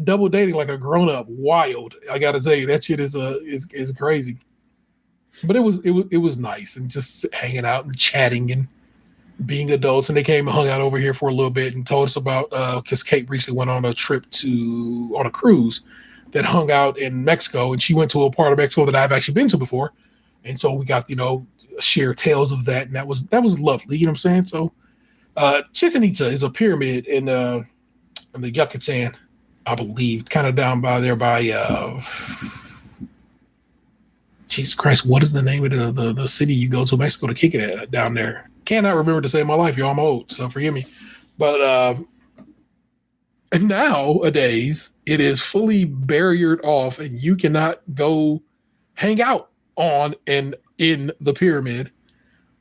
double dating like a grown up, wild. I gotta tell you, that shit is crazy. But it was nice and just hanging out and chatting and being adults. And they came and hung out over here for a little bit and told us about because Kate recently went on a trip on a cruise that hung out in Mexico, and she went to a part of Mexico that I've actually been to before. And so we got share tales of that, and that was lovely. You know what I'm saying? So Chichen Itza is a pyramid in the Yucatan, I believe, kind of down by there by Jesus Christ, what is the name of the city you go to Mexico to kick it at down there? Cannot remember to save my life, y'all. I'm old, so forgive me. But nowadays it is fully barriered off, and you cannot go hang out on and in the pyramid.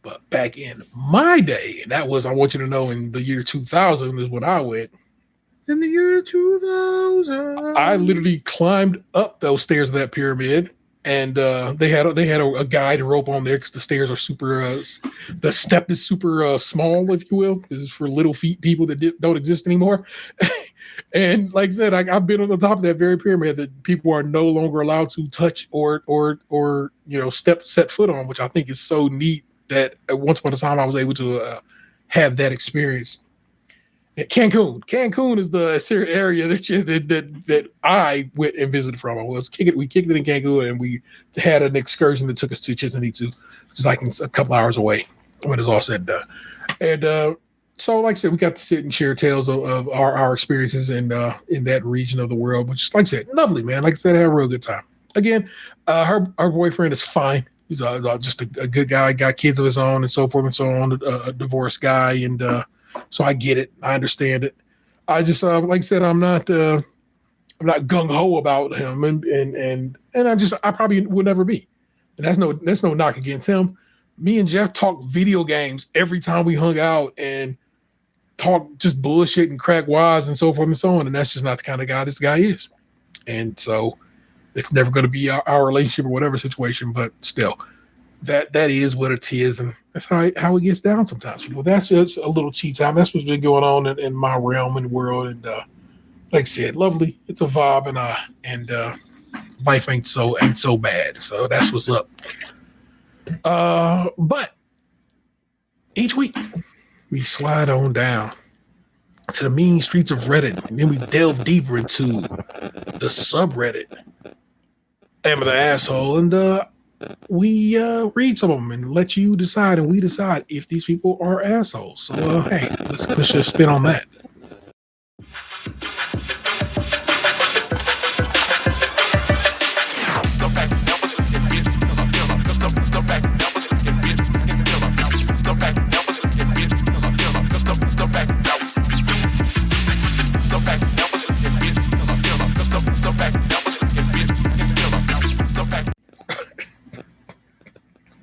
But back in my day, and that was, I want you to know, in the year 2000 is when I went. In the year 2000, I literally climbed up those stairs of that pyramid, and they had a guide rope on there because the stairs are super. The step is super small, if you will. This is for little feet people that don't exist anymore. And like I said, I've been on the top of that very pyramid that people are no longer allowed to touch or set foot on, which I think is so neat that once upon a time I was able to have that experience. Cancun is the area that I went and visited from. We kicked it in Cancun, and we had an excursion that took us to Chichen Itza, which is like a couple hours away when it's all said and done. And so, like I said, we got to sit and share tales of our experiences in that region of the world, which, like I said, lovely, man. Like I said, I had a real good time. Again, her boyfriend is fine. He's just a good guy, got kids of his own, and so forth and so on. A divorced guy, and so I get it. I understand it. I just like I said, I'm not gung ho about him, and I probably would never be. And there's no knock against him. Me and Jeff talked video games every time we hung out and talk just bullshit and crack wise and so forth and so on. And that's just not the kind of guy this guy is. And so it's never going to be our relationship or whatever situation, but still, that is what it is, and that's how it gets down sometimes. Well, that's just a little tea time. That's what's been going on in my realm and world. And like I said, lovely. It's a vibe, and life ain't so bad. So that's what's up. But each week we slide on down to the mean streets of Reddit, and then we delve deeper into the subreddit. Am I the asshole? And we read some of them and let you decide, and we decide if these people are assholes. So, hey, let's push a spin on that.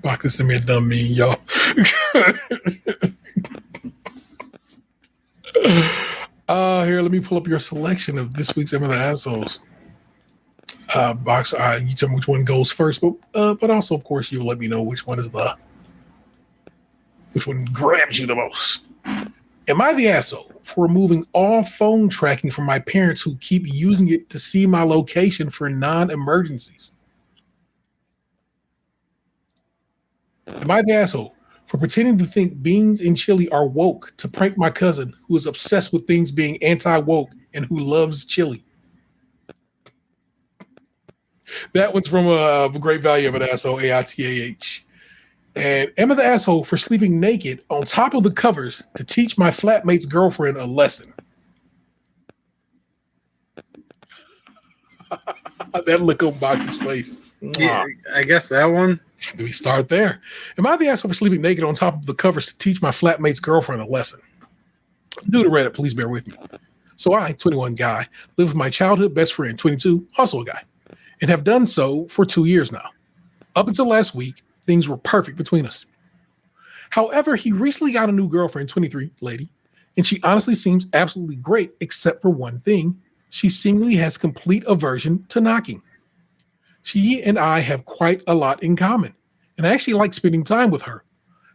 Fuck, this is me a dumb meme, y'all. Here, let me pull up your selection of this week's Am I the Assholes. Box, you tell me which one goes first, but also, of course, you let me know which one grabs you the most. Am I the asshole for removing all phone tracking from my parents who keep using it to see my location for non-emergencies? Am I the asshole for pretending to think beans and chili are woke to prank my cousin who is obsessed with things being anti-woke and who loves chili? That one's from a Great Value of an Asshole, AITA. And am I the asshole for sleeping naked on top of the covers to teach my flatmate's girlfriend a lesson? That look on Box's face. Yeah, I guess that one. Do we start there? Am I the asshole for sleeping naked on top of the covers to teach my flatmate's girlfriend a lesson? Due to Reddit, please bear with me. So I, 21 guy, live with my childhood best friend, 22, also a guy, and have done so for 2 years now. Up until last week, things were perfect between us. However, he recently got a new girlfriend, 23, lady, and she honestly seems absolutely great, except for one thing. She seemingly has complete aversion to knocking. She and I have quite a lot in common, and I actually like spending time with her.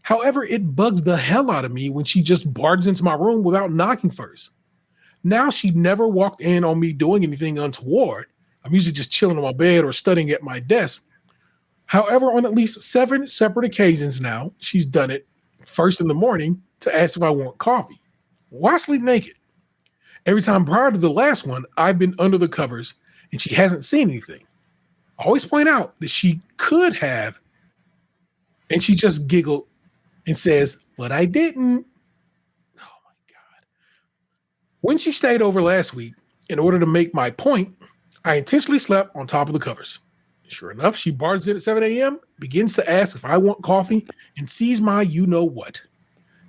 However, it bugs the hell out of me when she just barges into my room without knocking first. Now, she never walked in on me doing anything untoward. I'm usually just chilling on my bed or studying at my desk. However, on at least 7 separate occasions now, she's done it first in the morning to ask if I want coffee. Why sleep naked? Every time prior to the last one, I've been under the covers and she hasn't seen anything. I always point out that she could have, and she just giggled and says, but I didn't. Oh my God. When she stayed over last week, in order to make my point, I intentionally slept on top of the covers. Sure enough, she barges in at 7 a.m., begins to ask if I want coffee, and sees my you-know-what.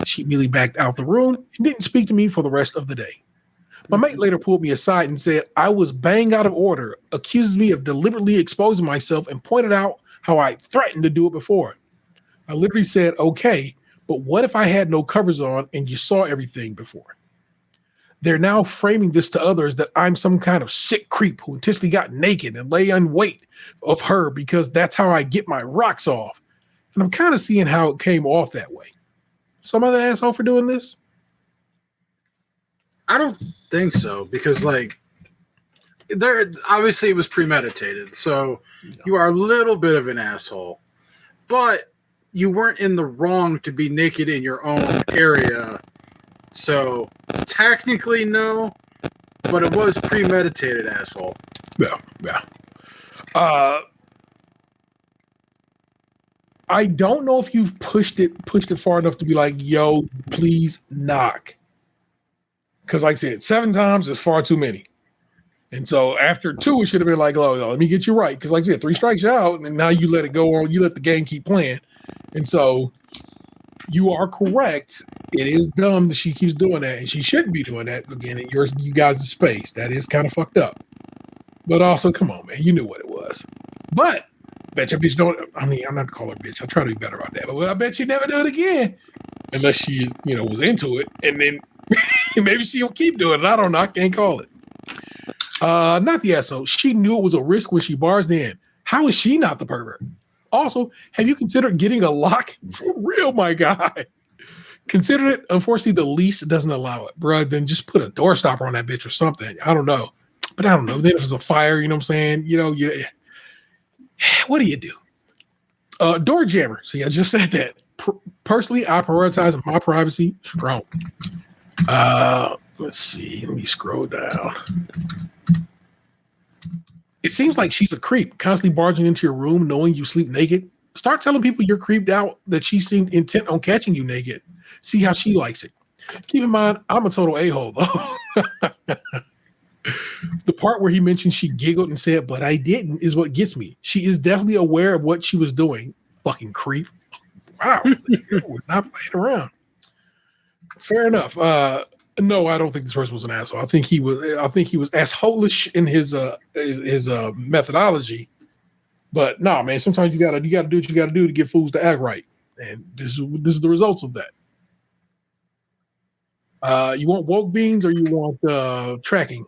She immediately backed out the room and didn't speak to me for the rest of the day. My mate later pulled me aside and said I was bang out of order, accuses me of deliberately exposing myself, and pointed out how I threatened to do it before. I literally said, okay, but what if I had no covers on and you saw everything before? They're now framing this to others that I'm some kind of sick creep who intentionally got naked and lay in wait of her because that's how I get my rocks off. And I'm kind of seeing how it came off that way. Some other asshole for doing this? I don't think so, because there obviously it was premeditated, so you are a little bit of an asshole, but you weren't in the wrong to be naked in your own area. So technically no, but it was premeditated, asshole. Yeah. I don't know if you've pushed it far enough to be like, yo, please knock. Because like I said, 7 times is far too many. And so after 2, it should have been like, oh, let me get you right. Because like I said, 3 strikes out, and now you let it go on. You let the game keep playing. And so you are correct. It is dumb that she keeps doing that. And she shouldn't be doing that again in you guys' space. That is kind of fucked up. But also, come on, man. You knew what it was. But bet your bitch don't. I mean, I'm not to call her bitch. I try to be better about that. But I bet she never do it again. Unless she, was into it. And then maybe she'll keep doing it. I don't know. I can't call it. Not the asshole. She knew it was a risk when she barged in. How is she not the pervert? Also, have you considered getting a lock? For real, my guy. Consider it. Unfortunately, the lease doesn't allow it, bro. Then just put a door stopper on that bitch or something. I don't know. But I don't know. Then if it's a fire, you know what I'm saying? What do you do? Door jammer. See, I just said that. Personally, I prioritize my privacy strong. Let's see. Let me scroll down. It seems like she's a creep, constantly barging into your room knowing you sleep naked. Start telling people you're creeped out that she seemed intent on catching you naked. See how she likes it. Keep in mind, I'm a total a-hole, though. The part where he mentioned she giggled and said, but I didn't, is what gets me. She is definitely aware of what she was doing. Fucking creep. Wow. We're not playing around. Fair enough. No, I don't think this person was an asshole. I think he was asshole-ish in his methodology. But no, man, sometimes you gotta do what you gotta do to get fools to act right. And this is the results of that. You want woke beans or you want tracking?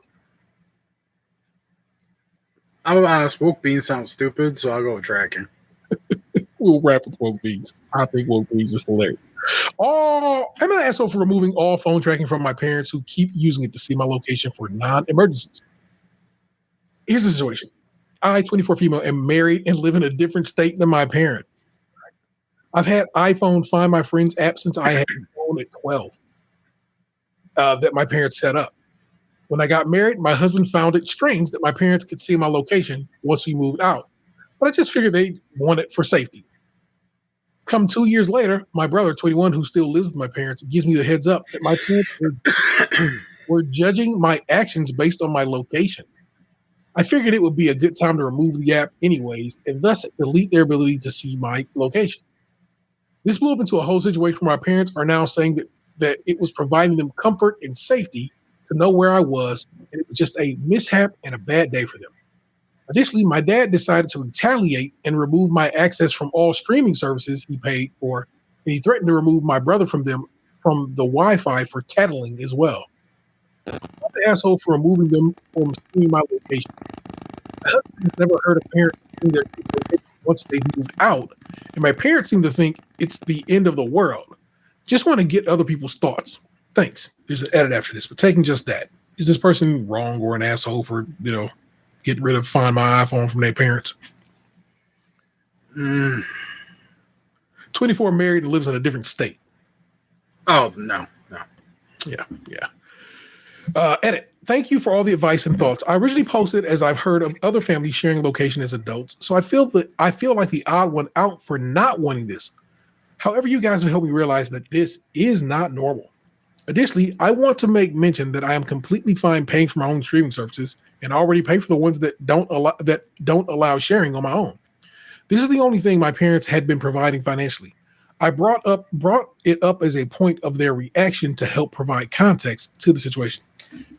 I'm honest, woke beans sound stupid, so I'll go with tracking. We'll wrap with woke beans. I think woke beans is hilarious. Oh, I'm an asshole for removing all phone tracking from my parents who keep using it to see my location for non-emergencies. Here's the situation. I, 24 female, am married and live in a different state than my parents. I've had iPhone Find My Friends app since I had a phone at 12 that my parents set up. When I got married, my husband found it strange that my parents could see my location once we moved out. But I just figured they want it for safety. Come 2 years later, my brother, 21, who still lives with my parents, gives me the heads up that my parents were judging my actions based on my location. I figured it would be a good time to remove the app anyways, and thus delete their ability to see my location. This blew up into a whole situation where my parents are now saying that it was providing them comfort and safety to know where I was, and it was just a mishap and a bad day for them. Additionally, my dad decided to retaliate and remove my access from all streaming services he paid for, and he threatened to remove my brother from the Wi-Fi for tattling as well. I'm the asshole for removing them from seeing my location. My husband has never heard of parents seeing their kids' location once they moved out, and my parents seem to think it's the end of the world. Just want to get other people's thoughts. Thanks. There's an edit after this, but taking just that. Is this person wrong or an asshole for, getting rid of Find My iPhone from their parents? 24 married and lives in a different state. Oh, no. Yeah. Edit. Thank you for all the advice and thoughts. I originally posted as I've heard of other families sharing location as adults, so I feel like the odd one out for not wanting this. However, you guys have helped me realize that this is not normal. Additionally, I want to make mention that I am completely fine paying for my own streaming services and already pay for the ones that don't allow sharing on my own. This is the only thing my parents had been providing financially. I brought it up as a point of their reaction to help provide context to the situation.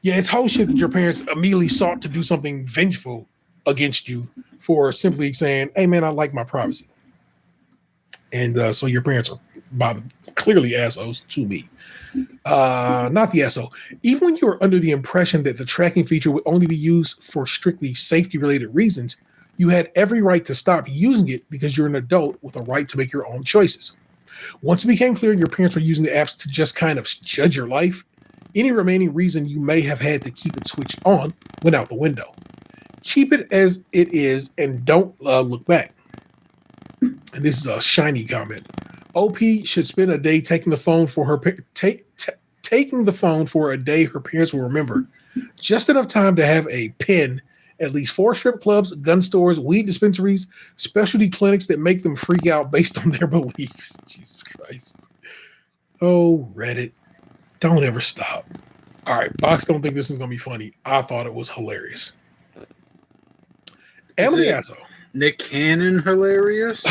Yeah, it's whole shit that your parents immediately sought to do something vengeful against you for simply saying, hey man, I like my privacy. And so your parents are clearly assholes to me. Not the asshole. Even when you are under the impression that the tracking feature would only be used for strictly safety-related reasons, you had every right to stop using it because you're an adult with a right to make your own choices. Once it became clear your parents were using the apps to just kind of judge your life, any remaining reason you may have had to keep it switched on went out the window. Keep it as it is and don't look back. And this is a shiny comment. OP should spend a day taking the phone for her taking the phone for a day her parents will remember. Just enough time to have a pin, at least 4 strip clubs, gun stores, weed dispensaries, specialty clinics that make them freak out based on their beliefs. Jesus Christ. Oh, Reddit. Don't ever stop. All right, Box don't think this is going to be funny. I thought it was hilarious. Am I the asshole? Nick Cannon hilarious?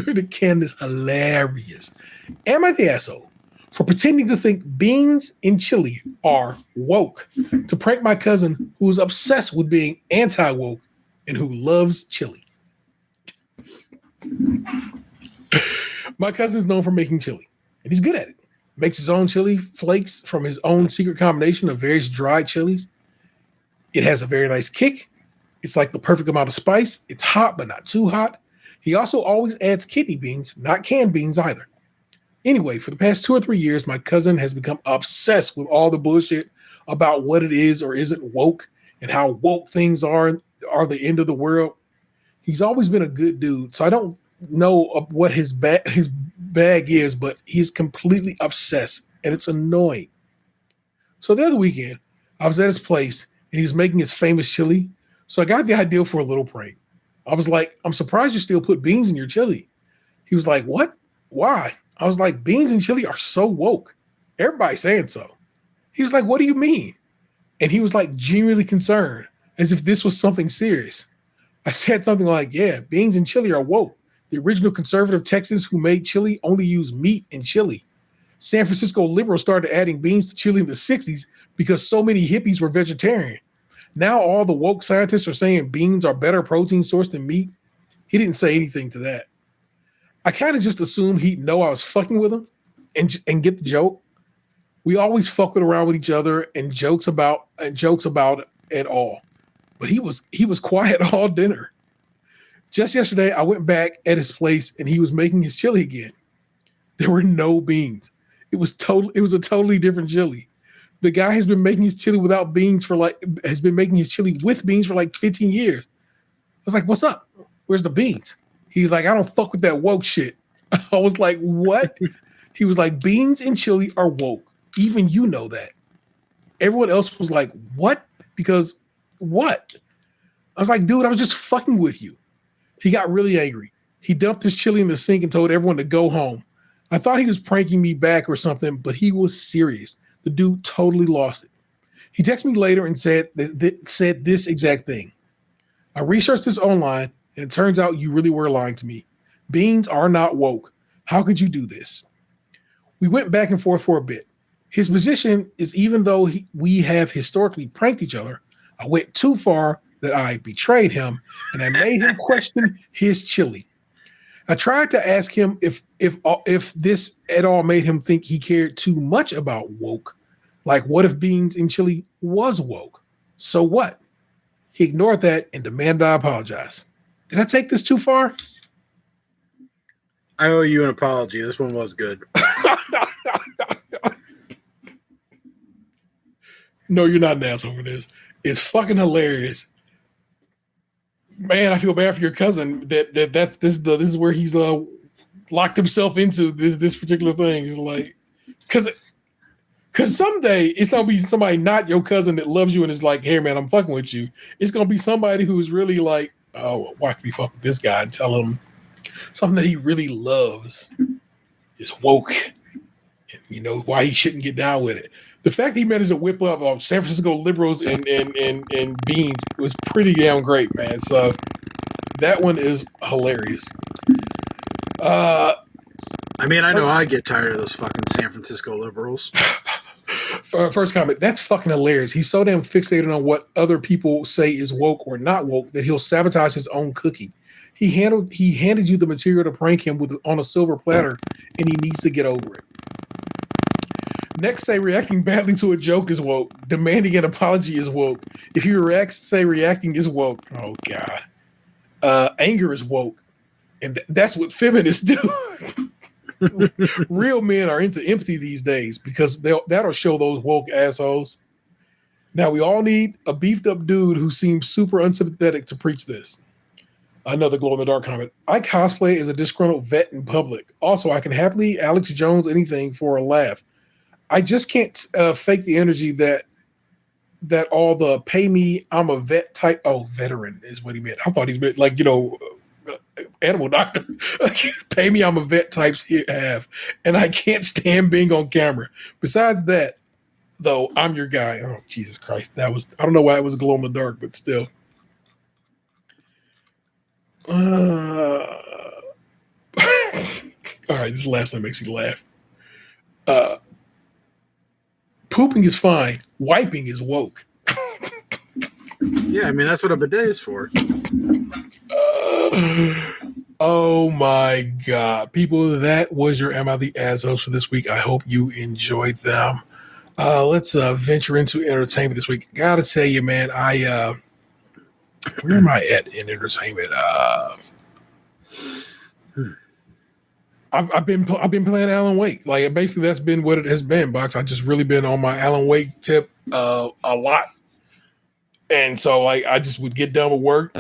Nick Cannon is hilarious. Am I the asshole for pretending to think beans and chili are woke to prank my cousin who is obsessed with being anti-woke and who loves chili? My cousin is known for making chili, and he's good at it. Makes his own chili flakes from his own secret combination of various dried chilies. It has a very nice kick. It's like the perfect amount of spice. It's hot, but not too hot. He also always adds kidney beans, not canned beans either. Anyway, for the past 2 or 3 years, my cousin has become obsessed with all the bullshit about what it is or isn't woke and how woke things are the end of the world. He's always been a good dude, so I don't know what his bag is, but he's completely obsessed, and it's annoying. So the other weekend, I was at his place and he was making his famous chili. So I got the idea for a little prank. I was like, I'm surprised you still put beans in your chili. He was like, what? Why? I was like, beans and chili are so woke. Everybody's saying so. He was like, what do you mean? And he was like genuinely concerned, as if this was something serious. I said something like, yeah, beans and chili are woke. The original conservative Texans who made chili only used meat and chili. San Francisco liberals started adding beans to chili in the 60s because so many hippies were vegetarian. Now all the woke scientists are saying beans are better protein source than meat. He didn't say anything to that. I kind of just assumed he'd know I was fucking with him and get the joke. We always fucking around with each other and jokes about it all. But he was quiet all dinner. Just yesterday, I went back at his place and he was making his chili again. There were no beans. It was a totally different chili. The guy has been making his chili without beans has been making his chili with beans for like 15 years. I was like, what's up? Where's the beans? He's like, I don't fuck with that woke shit. I was like, what? He was like, beans and chili are woke. Even you know that. Everyone else was like, what? Because what? I was like, dude, I was just fucking with you. He got really angry. He dumped his chili in the sink and told everyone to go home. I thought he was pranking me back or something, but he was serious. The dude totally lost it. He texted me later and said this exact thing. I researched this online, and it turns out you really were lying to me. Beans are not woke. How could you do this? We went back and forth for a bit. His position is even though we have historically pranked each other, I went too far that I betrayed him, and I made him question his chili. I tried to ask him if this at all made him think he cared too much about woke. Like, what if beans and chili was woke? So what? He ignored that and demanded I apologize. Did I take this too far? I owe you an apology. This one was good. No, you're not an asshole for this. It's fucking hilarious. Man, I feel bad for your cousin. This is where he's locked himself into this particular thing. It's like, because someday it's gonna be somebody not your cousin that loves you and is like, hey man, I'm fucking with you. It's gonna be somebody who's really like, oh, watch me fuck with this guy and tell him something that he really loves is woke. And you know why he shouldn't get down with it. The fact that he managed to whip up San Francisco liberals and beans was pretty damn great, man. So that one is hilarious. I mean, I know I get tired of those fucking San Francisco liberals. First comment, that's fucking hilarious. He's so damn fixated on what other people say is woke or not woke that he'll sabotage his own cooking. He handed you the material to prank him on a silver platter, and he needs to get over it. Next, say reacting badly to a joke is woke. Demanding an apology is woke. If he reacts, say reacting is woke. Oh, God. Anger is woke. And that's what feminists do. Real men are into empathy these days because that'll show those woke assholes. Now, we all need a beefed up dude who seems super unsympathetic to preach this. Another glow in the dark comment. I cosplay as a disgruntled vet in public. Also, I can happily Alex Jones anything for a laugh. I just can't fake the energy that all the pay me, I'm a vet type. Oh, veteran is what he meant. I thought he meant like, animal doctor. Pay me, I'm a vet types have. And I can't stand being on camera. Besides that, though, I'm your guy. Oh, Jesus Christ. I don't know why it was glow in the dark, but still. All right, this last one makes me laugh. Pooping is fine. Wiping is woke. Yeah, I mean, that's what a bidet is for. Oh my God. People, that was your Am I the Assholes for this week. I hope you enjoyed them. Let's venture into entertainment this week. Gotta tell you, man, where am I at in entertainment? I've been playing Alan Wake. Like basically that's been what it has been, Box. I just really been on my Alan Wake tip a lot. And so like I just would get done with work,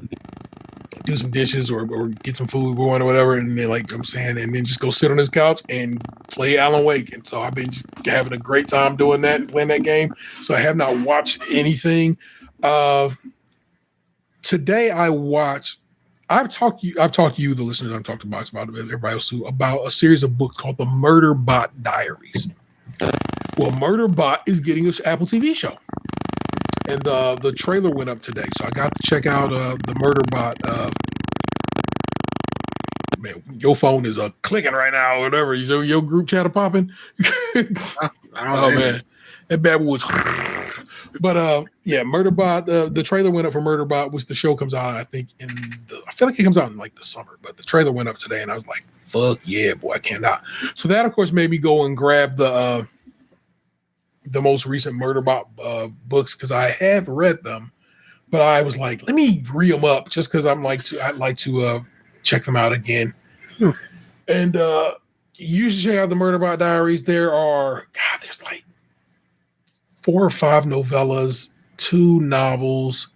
do some dishes or get some food going or whatever, and then like I'm saying, and then just go sit on his couch and play Alan Wake. And so I've been just having a great time doing that, playing that game. So I have not watched anything. Today I've talked to you, the listeners. I've talked to Box about it, everybody else too, about a series of books called the Murderbot Diaries. Well, Murderbot is getting an Apple TV show, and the trailer went up today, so I got to check out the Murderbot. Man, your phone is clicking right now, or whatever. Your group chat popping. Oh man, that bad was. But yeah, Murderbot. The trailer went up for Murderbot, which the show comes out, I think, I feel like it comes out in like the summer. But the trailer went up today, and I was like, "Fuck yeah, boy, I cannot." So that, of course, made me go and grab the most recent Murderbot books because I have read them, but I was like, let me read them up just because I'd like to check them out again. And you should check out the Murderbot Diaries. There's like 4 or 5 novellas, 2 novels.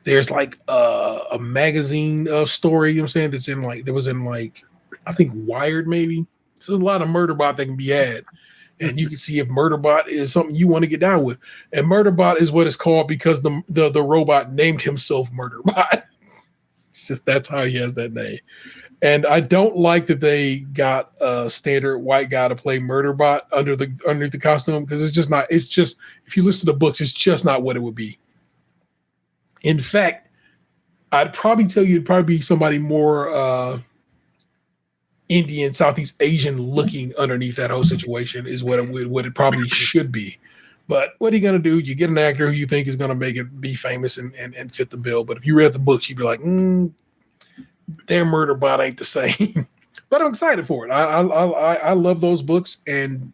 There's like a magazine story, you know what I'm saying, that was in I think Wired maybe. So there's a lot of Murderbot that can be had. And you can see if Murderbot is something you want to get down with. And Murderbot is what it's called because the robot named himself Murderbot. It's just that's how he has that name. And I don't like that they got a standard white guy to play Murderbot under the costume because it's just not. It's just, if you listen to the books, it's just not what it would be. In fact, I'd probably tell you it'd probably be somebody more Indian, Southeast Asian looking underneath that whole situation is what it probably should be. But what are you going to do? You get an actor who you think is going to make it be famous and fit the bill. But if you read the books, you'd be like, their Murderbot ain't the same. But I'm excited for it. I love those books, and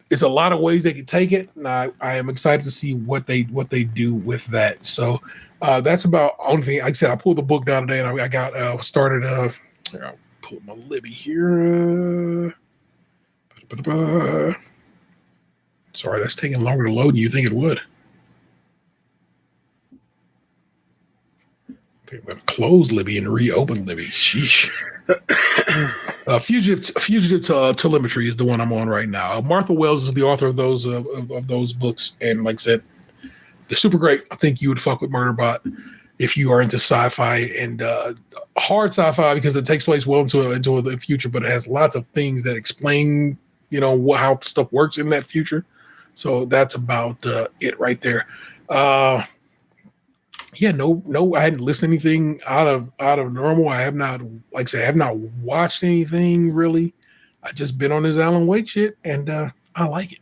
it's a lot of ways they can take it. And I am excited to see what they do with that. So that's about the only thing. Like I said, I pulled the book down today, and I got started. Here, I'll pull up my Libby here. Sorry, that's taking longer to load than you think it would. Okay, I'm going to close Libby and reopen Libby. Sheesh. Fugitive Telemetry is the one I'm on right now. Martha Wells is the author of those books, and like I said, they're super great. I think you would fuck with Murderbot if you are into sci-fi and hard sci-fi because it takes place well into the future, but it has lots of things that explain, how stuff works in that future. So that's about it right there. Yeah, no, I hadn't listened to anything out of normal. I have not, like I said, I have not watched anything really. I just been on this Alan Wake shit, and I like it.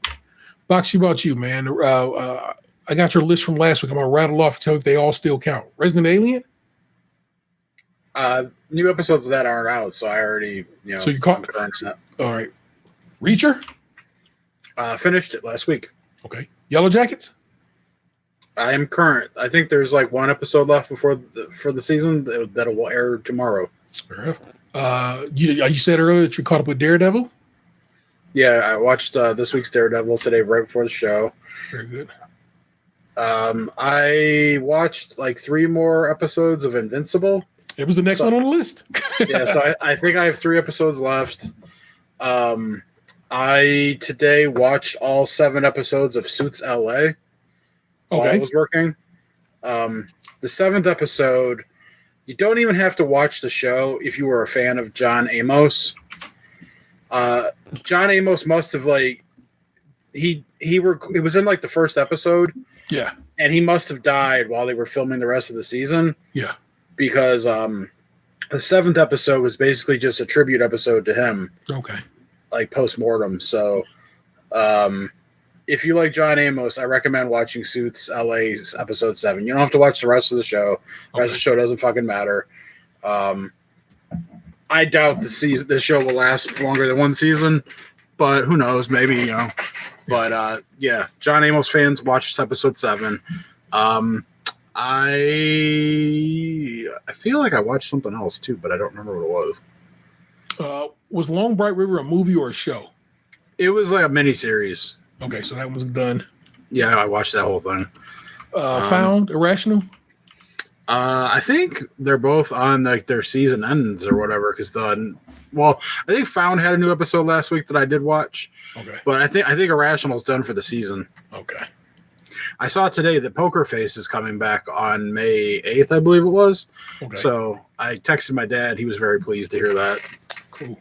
Boxy, about you, man. I got your list from last week. I'm gonna rattle off and tell you if they all still count. Resident Alien. New episodes of that aren't out, so I already, So you caught that. All right. Reacher. Finished it last week. Okay. Yellow Jackets. I am current. I think there's like 1 episode left for the season that will air tomorrow. You said earlier that you caught up with Daredevil. Yeah, I watched this week's Daredevil today right before the show. Very good. I watched like 3 more episodes of Invincible. It was the next one on the list. Yeah, so I think I have 3 episodes left. I today watched all 7 episodes of Suits LA. While I was working. The 7th episode, you don't even have to watch the show if you were a fan of John Amos. John Amos must have it was in like the first episode. Yeah. And he must have died while they were filming the rest of the season. Yeah. Because the 7th episode was basically just a tribute episode to him. Okay. Like post-mortem. So if you like John Amos, I recommend watching Suits LA's episode 7. You don't have to watch the rest of the show. The rest of the show doesn't fucking matter. I doubt the show will last longer than 1 season, but who knows? Maybe, But yeah, John Amos fans, watch this episode 7. I feel like I watched something else too, but I don't remember what it was. Was Long Bright River a movie or a show? It was like a miniseries. Okay, so that was done. Yeah, I watched that whole thing. Found Irrational. I think they're both on like their season ends or whatever. Because I think Found had a new episode last week that I did watch. Okay. But I think Irrational's done for the season. Okay. I saw today that Poker Face is coming back on May 8th, I believe it was. Okay. So I texted my dad. He was very pleased to hear that. Cool.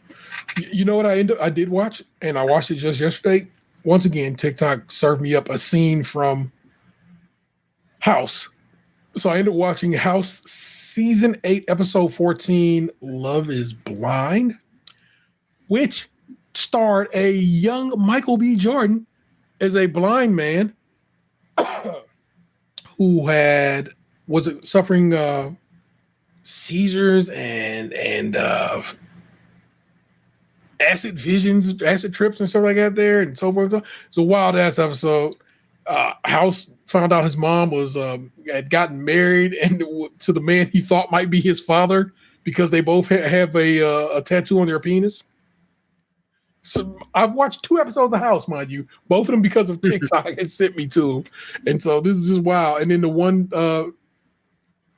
You know what I did watch, and I watched it just yesterday. Once again, TikTok served me up a scene from House. So I ended up watching House season 8, episode 14, Love is Blind, which starred a young Michael B. Jordan as a blind man who was suffering seizures and acid visions, acid trips and stuff like that there and so forth. It's a wild ass episode. House found out his mom had gotten married and to the man he thought might be his father because they both have a tattoo on their penis. So I've watched 2 episodes of House, mind you, both of them because of TikTok has sent me to them. And so this is just wild. And then the one,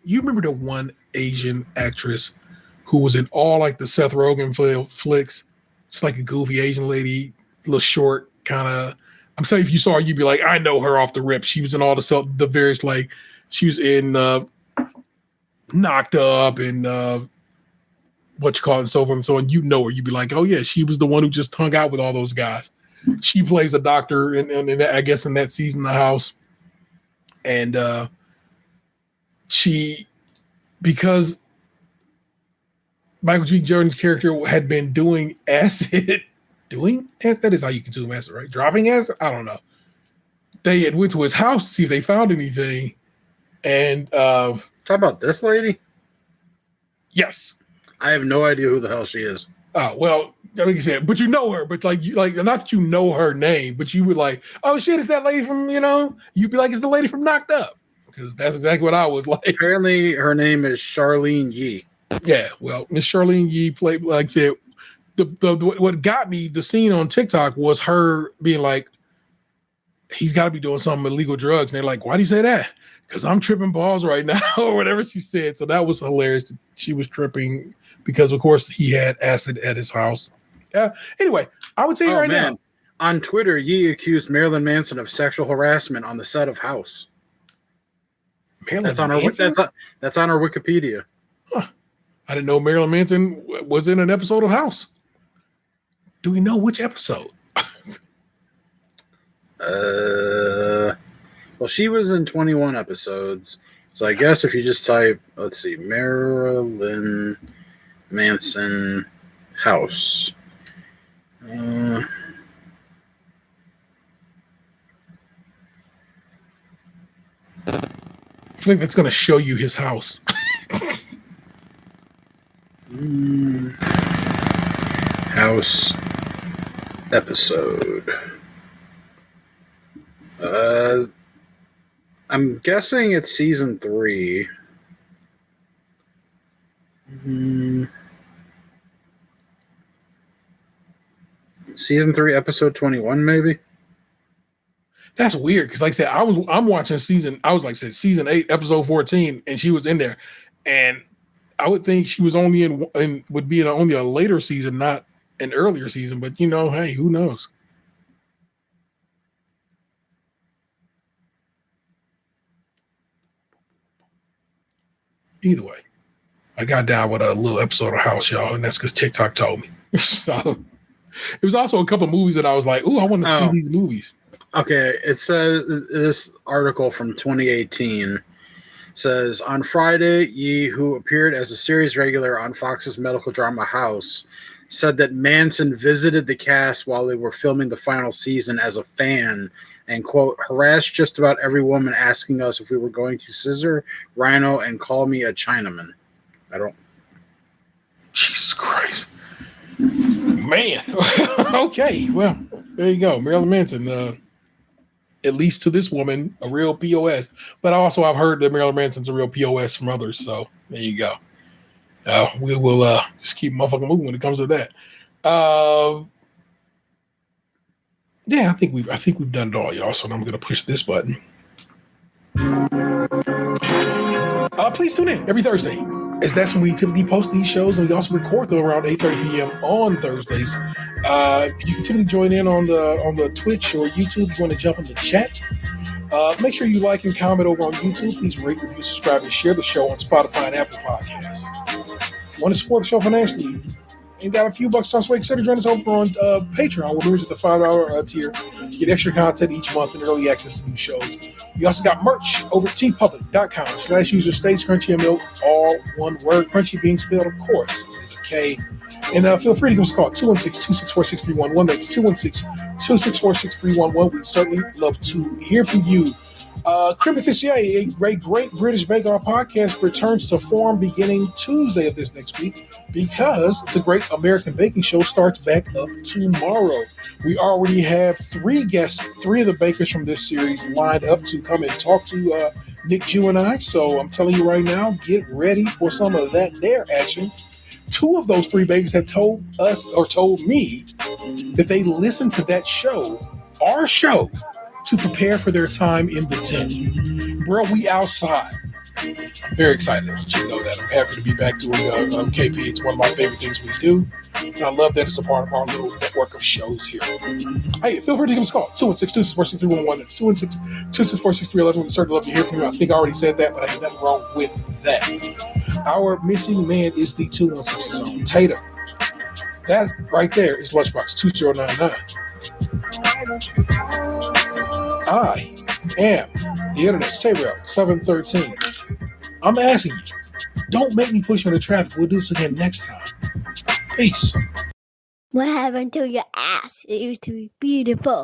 you remember the one Asian actress who was in all like the Seth Rogen flicks? It's like a goofy Asian lady, a little short, kind of. I'm saying if you saw her, you'd be like, I know her off the rip. She was in all the various, like, she was in Knocked Up and what you call it and so forth and so on. You know her. You'd be like, oh yeah, she was the one who just hung out with all those guys. She plays a doctor in I guess in that season of House. And because Michael G. Jordan's character had been doing acid. That is how you consume acid, right? Dropping acid? I don't know. They had went to his house to see if they found anything. And talk about this lady? Yes. I have no idea who the hell she is. Oh, well, like you said, but you know her, but like not that you know her name, but you would like, oh shit, it's that lady from, you'd be like, it's the lady from Knocked Up. Because that's exactly what I was like. Apparently her name is Charlene Yee. Yeah, well, Miss Charlene Yee played, like I said, what got me the scene on TikTok was her being like, he's got to be doing some illegal drugs. And they're like, why do you say that? Because I'm tripping balls right now, or whatever she said. So that was hilarious. She was tripping because, of course, he had acid at his house. Anyway, I would tell you now. On Twitter, Yee accused Marilyn Manson of sexual harassment on the set of House. That's on her Wikipedia. Huh. I didn't know Marilyn Manson was in an episode of House. Do we know which episode? Well, she was in 21 episodes. So I guess if you just type, let's see, Marilyn Manson House. I think that's going to show you his house. House episode. I'm guessing it's season 3. Season 3, episode 21, maybe. That's weird because, like I said, I'm watching season 8, episode 14, and she was in there, and I would think she was only would be in only a later season, not an earlier season. But hey, who knows? Either way, I got down with a little episode of House, y'all, and that's because TikTok told me. So it was also a couple of movies that I was like, "Ooh, I want to see these movies." Okay, it says this article from 2018 says on Friday, Yee, who appeared as a series regular on Fox's medical drama House, said that Manson visited the cast while they were filming the final season as a fan and, quote, harassed just about every woman asking us if we were going to scissor, rhino, and call me a Chinaman. Jesus Christ. Man. Okay, well, there you go. Marilyn Manson, at least to this woman, a real POS. But also I've heard that Marilyn Manson's a real POS from others, so there you go. We will just keep motherfucking moving when it comes to that. Yeah, I think we've done it all, y'all. So I'm going to push this button. Please please tune in every Thursday, as that's when we typically post these shows, and we also record them around 8:30 p.m. on Thursdays. You can typically join in on the Twitch or YouTube if you want to jump in the chat. Make sure you like and comment over on YouTube. Please rate, review, subscribe, and share the show on Spotify and Apple Podcasts. If you want to support the show financially and got a few bucks to sway, consider joining us over on Patreon, where members at the $5 tier get extra content each month and early access to new shows. We also got merch over at tpublic.com/user SKiM, all one word. Crunchy being spelled, of course, with a K. And feel free to give us a call, 216-264-6311. That's 216-264-6311. We'd certainly love to hear from you. Crib Officier, a great British Bake Off podcast, returns to form beginning Tuesday of this next week, because the Great American Baking Show starts back up tomorrow. We already have three guests, three of the bakers from this series lined up to come and talk to Nick, Jew, and I. So I'm telling you right now, get ready for some of their action. Two of those three bakers have told us, or told me, that they listened to that show, our show, to prepare for their time in the tent. Bro, we outside. I'm very excited to let you know that. I'm happy to be back doing KP. It's one of my favorite things we do. And I love that it's a part of our little network of shows here. Hey, feel free to give us a call. 216-264-6311. That's 216-264-6311. We'd certainly love to hear from you. I think I already said that, but ain't nothing wrong with that. Our missing man is the 216's own Tatum. That right there is Lunchbox 2099. I am the internet's Taylor 713. I'm asking you, don't make me push you into traffic. We'll do this again next time. Peace. What happened to your ass? It used to be beautiful.